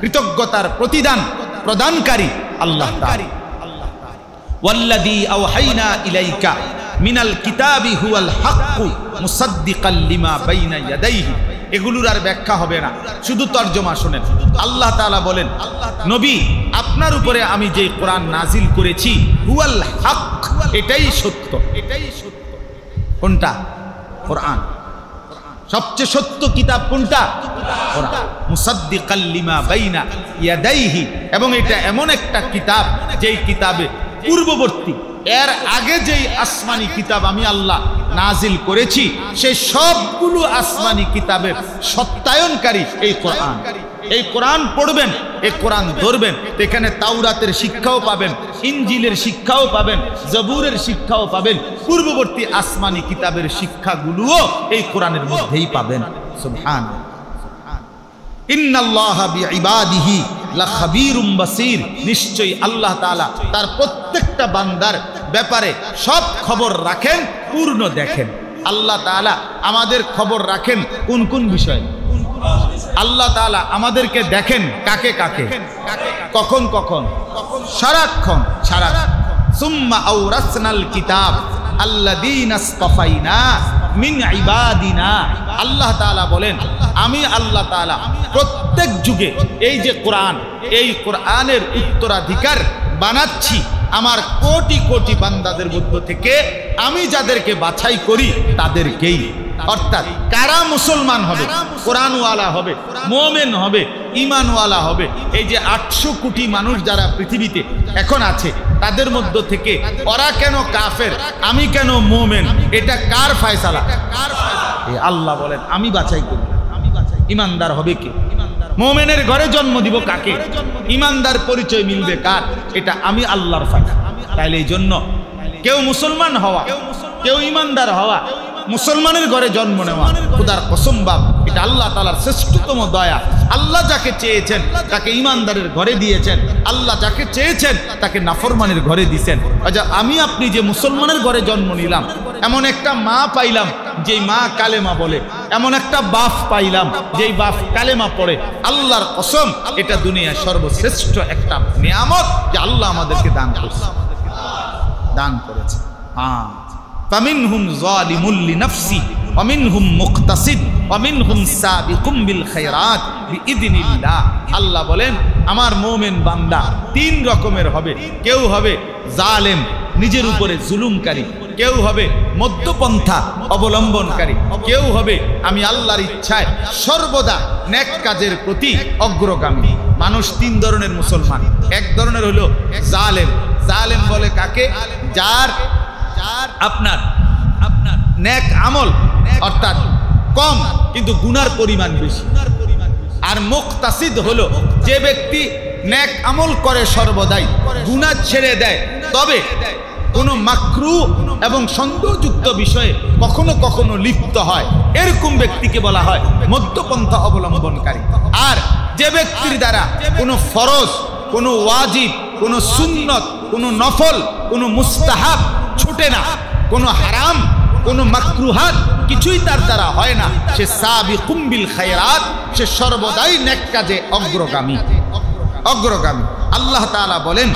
কৃতজ্ঞতার প্রতিদান প্রদানকারী আল্লাহ তাআলা। ওয়াল্লাযী আওহাইনা ইলাইকা মিনাল কিতাবি হুয়াল হাক্কু মুসাদ্দিকাল লিমা বাইনা ইয়াদাইহি, এগুলোর আর ব্যাখ্যা হবে না, শুধু তরজমা শুনেন। আল্লাহ তাআলা বলেন নবী আপনার উপরে আমি যে কোরআন নাজিল করেছি হুয়াল হক, এটাই সত্য, এটাই সত্য। কোনটা? কোরআন। সবচেয়ে সত্য কিতাব কোনটা? কোরআন। মুসাদ্দিকাল লিমা বাইনা ইয়াদাইহি, এবং এটা এমন একটা কিতাব যেই কিতাবে পূর্ববর্তী এর আগে যেই আসমানি কিতাব আমি আল্লাহ নাজিল করেছি সেই সবগুলো আসমানি কিতাবের সত্যায়নকারী এই কোরআন। এই কোরআন পড়বেন, এই কোরআন ধরবেন, এখানে তাওরাতের শিক্ষাও পাবেন, ইনজিলের শিক্ষাও পাবেন, জবুরের শিক্ষাও পাবেন, পূর্ববর্তী আসমানি কিতাবের শিক্ষাগুলোও এই কোরআনের মধ্যেই পাবেন। সুবহানাল্লাহ। ইন্নাল্লাহা বিইবাদিহি লাখাবীরুম বাসীর, নিশ্চয়ই আল্লাহ তাআলা তার প্রত্যেকটা বান্দার ব্যাপারে সব খবর রাখেন, পূর্ণ দেখেন। আল্লাহ তাআলা আমাদের খবর রাখেন কোন কোন বিষয়ে? আল্লাহ তাআলা আমাদেরকে দেখেন কাকে কাকে, কখন কখন, সারাক্ষণ সারাক্ষণ। সুম্মা আওরাসনাল কিতাব আল্লাযীনা ইসতাফাইনা মিন ইবাদিনা। আল্লাহ তাআলা বলেন আমি আল্লাহ তাআলা প্রত্যেক যুগে এই যে কোরআন, এই কোরআনের উত্তরাধিকার বানাচ্ছি আমার কোটি কোটি বান্দাদের মধ্য থেকে। আমি যাদেরকে বাছাই করি তাদেরকেই, অর্থাৎ কারা মুসলমান হবে, কোরআনওয়ালা হবে, মুমিন হবে, ঈমানওয়ালা হবে। এই যে 800 কোটি মানুষ যারা পৃথিবীতে এখন আছে, তাদের মধ্য থেকে ওরা কেন কাফের, আমি কেন মুমিন, এটা কার ফয়সালা? আল্লাহ বলেন আমি বাছাই করি। ঈমানদার হবে কে? মুমিনের ঘরে জন্ম দিব কাকে? ঈমানদার পরিচয় মিলবে কার? এটা আমি আল্লাহর ফয়সালা। তাইলে এই জন্য কেউ মুসলমান হওয়া, কেউ ঈমানদার হওয়া, মুসলমানের ঘরে জন্ম নেওয়া, খুদার কসম বাপ, এটা আল্লাহ তাআলার শ্রেষ্ঠতম দয়া। আল্লাহ যাকে চেয়েছেন তাকে ঈমানদারের ঘরে দিয়েছেন, আল্লাহ যাকে চেয়েছেন তাকে নাফরমানের ঘরে দিয়েছেন। আচ্ছা, আমি আপনি যে মুসলমানের ঘরে জন্ম নিলাম, এমন একটা মা পাইলাম যেই মা কালেমা বলে, এমন একটা বাপ পাইলাম যেই বাপ কালেমা পড়ে, আল্লাহর কসম এটা দুনিয়ার সর্বশ্রেষ্ঠ একটা নিয়ামত যে আল্লাহ আমাদেরকে দান করেছে। হ্যাঁ, ফামিনহুম যালিমুল লিনাফসি ওয়া মিনহুম মুকতাসিদ ওয়া মিনহুম সাবিকুম বিল খায়রাত বিইذনিল্লাহ। আল্লাহ বলেন আমার মুমিন বান্দা 3 রকমের হবে। কেউ হবে জালেম, নিজের উপরে জুলুমকারী, কেউ হবে মধ্যপন্থা অবলম্বনকারী, কেউ হবে আমি আল্লাহর ইচ্ছায় সর্বদা নেক কাজের প্রতি অগ্রগামী। মানুষ 3 ধরনের মুসলমান। এক ধরনের হলো জালেম। জালেম বলে কাকে? যার আপনার নেক আমল অর্থাৎ কম কিন্তু গুনার পরিমাণ বেশি। আর মুকতাসিদ হলো যে ব্যক্তি নেক আমল করে সর্বদাই, গুনাহ ছেড়ে দেয়, তবে কোনো মাকরু এবং সন্দেহযুক্ত বিষয়ে কখনো কখনো লিপ্ত হয়, এরকম ব্যক্তিকে বলা হয় মধ্যপন্থা অবলম্বনকারী। আর যে ব্যক্তির দ্বারা কোনো ফরজ, কোনো ওয়াজিব, কোনো সুন্নত, কোনো নফল, কোনো মুস্তাহাব ছুটে না, কোনো হারাম, কোনো মাকরুহাত কিছুই তার দ্বারা হয় না, সে সাবিকুম বিল খায়রাত, সে সর্বদাই নেক কাজে অগ্রগামী। আল্লাহ তাআলা বলেন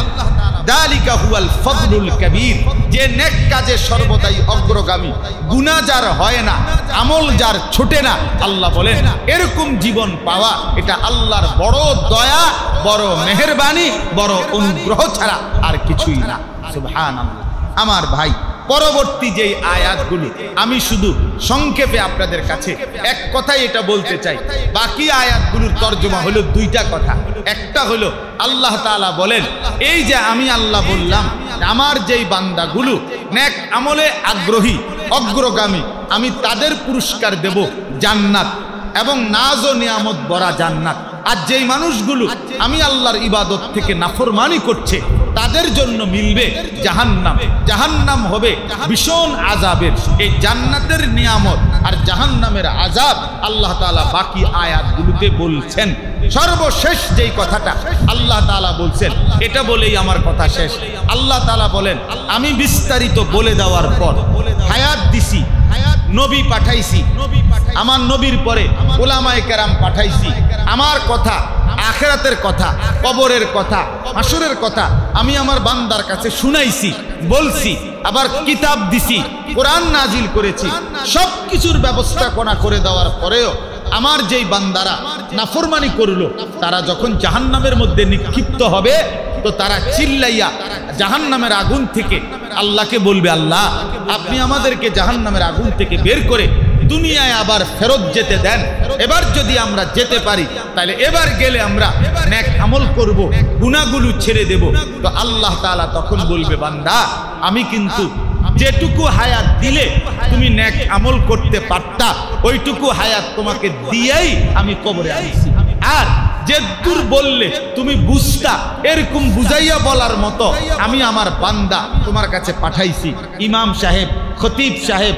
যালিকা হুয়াল ফাদলুল কাবীর, যে নেক কাজে সর্বদাই অগ্রগামী, গুনাহ যার হয় না, আমল যার ছোটে না, আল্লাহ বলেন এরকম জীবন পাওয়া এটা আল্লাহর বড় দয়া, বড় মেহেরবানি, বড় অনুগ্রহ ছাড়া আর কিছুই না। সুবহানাল্লাহ। আমার ভাই, পরবর্তী যেই আয়াতগুলো আমি শুধু সংক্ষেপে আপনাদের কাছে এক কথাই এটা বলতে চাই। বাকি আয়াতগুলোর তর্জমা হলো 2টা কথা। একটা হলো আল্লাহ তাআলা বলেন এই যে আমি আল্লাহ বললাম আমার যেই বান্দাগুলো নেক আমলে আগ্রহী, অগ্রগামী, আমি তাদের পুরস্কার দেব জান্নাত এবং নাজ ও নিয়ামত ভরা জান্নাত। আর যেই মানুষগুলো আমি আল্লাহর ইবাদত থেকে নাফরমানি করছে তাদের জন্য মিলবে জাহান্নাম। জাহান্নাম হবে ভীষণ আযাবের। এই জান্নাতের নিয়ামত আর জাহান্নামের আযাব আল্লাহ তাআলা বাকি আয়াতগুলোতে বলছেন। সর্বশেষ যেই কথাটা আল্লাহ তাআলা বলছেন, এটা বলেই আমার কথা শেষ। আল্লাহ তাআলা বলেন আমি বিস্তারিত বলে দেওয়ার পর হায়াত দিছি, নবী পাঠাইছি, আমার নবীর পরে উলামায়ে কেরাম পাঠাইছি, আমার কথা, আখিরাতের কথা, কবরের কথা, হাসরের কথা আমি আমার বান্দার কাছে শুনাইছি, বলছি, আবার কিতাব দিছি, কোরআন নাজিল করেছি। সব কিছুর ব্যবস্থাপনা করে দেওয়ার পরেও আমার যেই বান্দারা নাফরমানি করলো, তারা যখন জাহান্নামের মধ্যে নিক্ষিপ্ত হবে তো তারা চিল্লাইয়া জাহান্নামের আগুন থেকে আল্লাহকে বলবে, আল্লাহ আপনি আমাদেরকে জাহান্নামের আগুন থেকে বের করে দুনিয়ায় আবার ফেরত যেতে দেন। এবার যদি আমরা যেতে পারি তাহলে এবার গেলে আমরা নেক আমল করব, গুনাহগুলো ছেড়ে দেব। তো আল্লাহ তাআলা তখন বলবে, বান্দা আমি কিন্তু যেটুকু হায়াত দিলে তুমি নেক আমল করতে পারতা ওইটুকু হায়াত তোমাকে দিয়েই আমি কবরে আনছি। আর যে দূর বললে তুমি বুঝতা, এরকম বুঝাইয়া বলার মতো আমি আমার বান্দা তোমার কাছে পাঠাইছি। ইমাম সাহেব, খতিব সাহেব,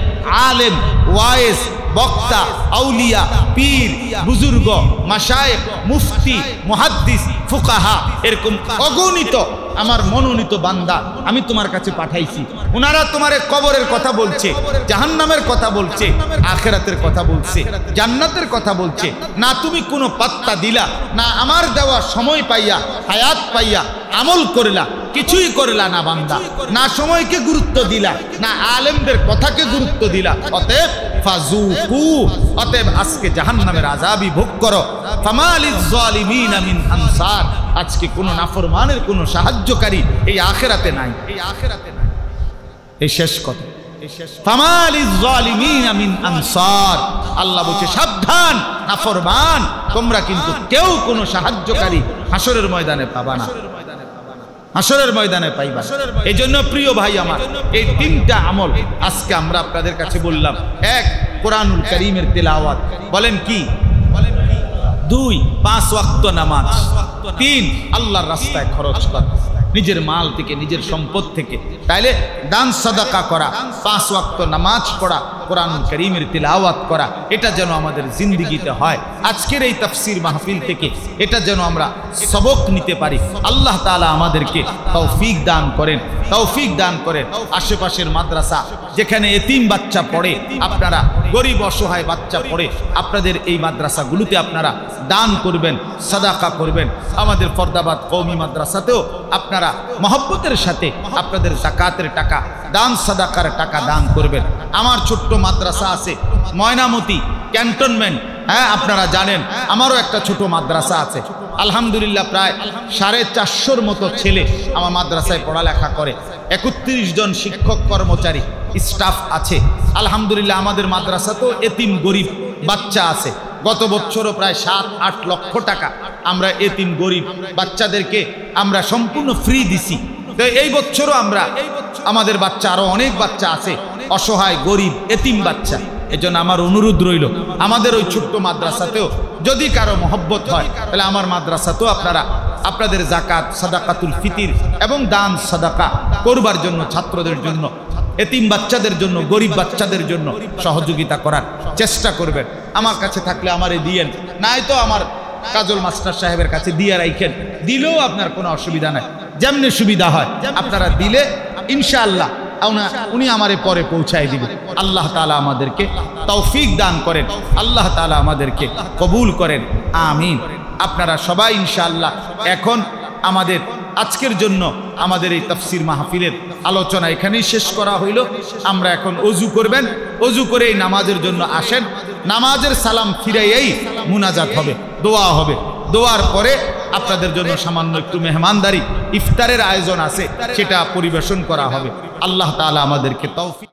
আলেম, ওয়াইজ, বক্তা, আউলিয়া, পীর, বুজুর্গ, মাশায়েখ, মুফতি, মুহাদ্দিস, ফুকাহা, এরকম অগণিত আমার মনোনীত বান্দা আমি তোমার কাছে পাঠাইছি। ওনারা তোমার কবরের কথা বলছে, জাহান্নামের কথা বলছে, আখিরাতের কথা বলছে, জান্নাতের কথা বলছে। না তুমি কোনো পাত্তা দিলা, না আমার দেওয়া সময় পাইয়া, হায়াত পাইয়া আমল করলা, কিছুই করলা না বান্দা। না সময়কে গুরুত্ব দিলা, না আলেমদের কথাকে গুরুত্ব দিলা। অতএব ফাজুকু, অতএব আজকে জাহান্নামের আযাবই ভোগ করো। ফামালিজ জালিমিনা মিন আনসার, আজকে কোনো নাফরমানের কোনো সাহায্যকারী এই আখিরাতে নাই, এই আখিরাতে নাই। এই শেষ কথা, ফামালিজ জালিমিনা মিন আনসার। আল্লাহ বলছে সাবধান নাফরমান, তোমরা কিন্তু কেউ কোনো সাহায্যকারী হাসরের ময়দানে পাবা না, হাসরের ময়দানে পাইবা। এই জন্য প্রিয় ভাই আমার, এই তিনটা আমল আজকে আমরা আপনাদের কাছে বললাম। এক, কোরআনুল কারীমের তেলাওয়াত, বলেন কি? 2, 5 ওয়াক্ত নামাজ। 3, আল্লাহর রাস্তায় খরচ করা, নিজের মাল থেকে, নিজের সম্পদ থেকে। তাইলে দান সাদাকা করা, 5 ওয়াক্ত নামাজ পড়া, কোরআনুল কারীমের তিলাওয়াত করা, এটা যেন আমাদের জিন্দেগিতে হয়। আজকের এই তাফসীর মাহফিল থেকে এটা যেন আমরা সবক নিতে পারি। আল্লাহ তাআলা আমাদেরকে তৌফিক দান করেন, তৌফিক দান করেন। আশেপাশের মাদ্রাসা যেখানে এতিম বাচ্চা পড়ে, আপনারা গরিব অসহায় বাচ্চা পড়ে, আপনাদের এই মাদ্রাসাগুলোতে আপনারা দান করবেন, সাদাকা করবেন। আমাদের ফরদাবাদ কওমি মাদ্রাসাতেও আপনারা মহব্বতের সাথে আপনাদের যাকাতের টাকা, দান সাদাকার টাকা দান করবেন। আমার ছোট্ট মাদ্রাসা আছে ময়নামতি ক্যান্টনমেন্ট, হ্যাঁ আপনারা জানেন। আমারও একটা ছোট মাদ্রাসা আছে, আলহামদুলিল্লাহ প্রায় 450-র মতো ছেলে আমার মাদ্রাসায় পড়ালেখা করে। 31 জন শিক্ষক কর্মচারী স্টাফ আছে। আলহামদুলিল্লাহ আমাদের মাদ্রাসাতেও এতিম গরিব বাচ্চা আছে। গত বছরও প্রায় 7-8 লক্ষ টাকা আমরা এতিম গরিব বাচ্চাদেরকে আমরা সম্পূর্ণ ফ্রি দিছি। তো এই বছরও আমরা, আমাদের বাচ্চা আরো অনেক বাচ্চা আছে অসহায় গরিব এতিম বাচ্চা। এজন্য আমার অনুরোধ রইল, আমাদের ওই ছোট্ট মাদ্রাসাতেও যদি কারো মহব্বত হয় তাহলে আমার মাদ্রাসাতেও আপনারা আপনাদের যাকাত, সাদাকাতুল ফিতির এবং দান সাদাকা করবার জন্য, ছাত্রদের জন্য, এতিম বাচ্চাদের জন্য, গরিব বাচ্চাদের জন্য সহযোগিতা করার চেষ্টা করবেন। আমার কাছে থাকলে আমারে দিয়েন, নাই তো আমার কাজল মাস্টার সাহেবের কাছে দিয়ে রাখেন, দিলেও আপনার কোনো অসুবিধা নাই। যেমনি সুবিধা হয় আপনারা দিলে ইনশাআল্লাহ উনি আমারে পরে পৌঁছায় দিবেন। আল্লাহ তাআলা আমাদেরকে তৌফিক দান করেন, আল্লাহ তাআলা আমাদেরকে কবুল করেন, আমিন। আপনারা সবাই ইনশাআল্লাহ এখন আমাদের আজকের জন্য আমাদের এই তাফসীর মাহফিলের আলোচনা এখানেই শেষ করা হইল। আমরা এখন ওযু করবেন, ওযু করে এই নামাজের জন্য আসেন। নামাজের সালাম ফিরাইয়াই মুনাজাত হবে, দোয়া হবে। দোয়ার পরে আপনাদের জন্য সামান্য একটু মেহমানদারি, ইফতারের আয়োজন আছে, সেটা পরিবেশন করা হবে। আল্লাহ তাআলা আমাদেরকে তৌফিক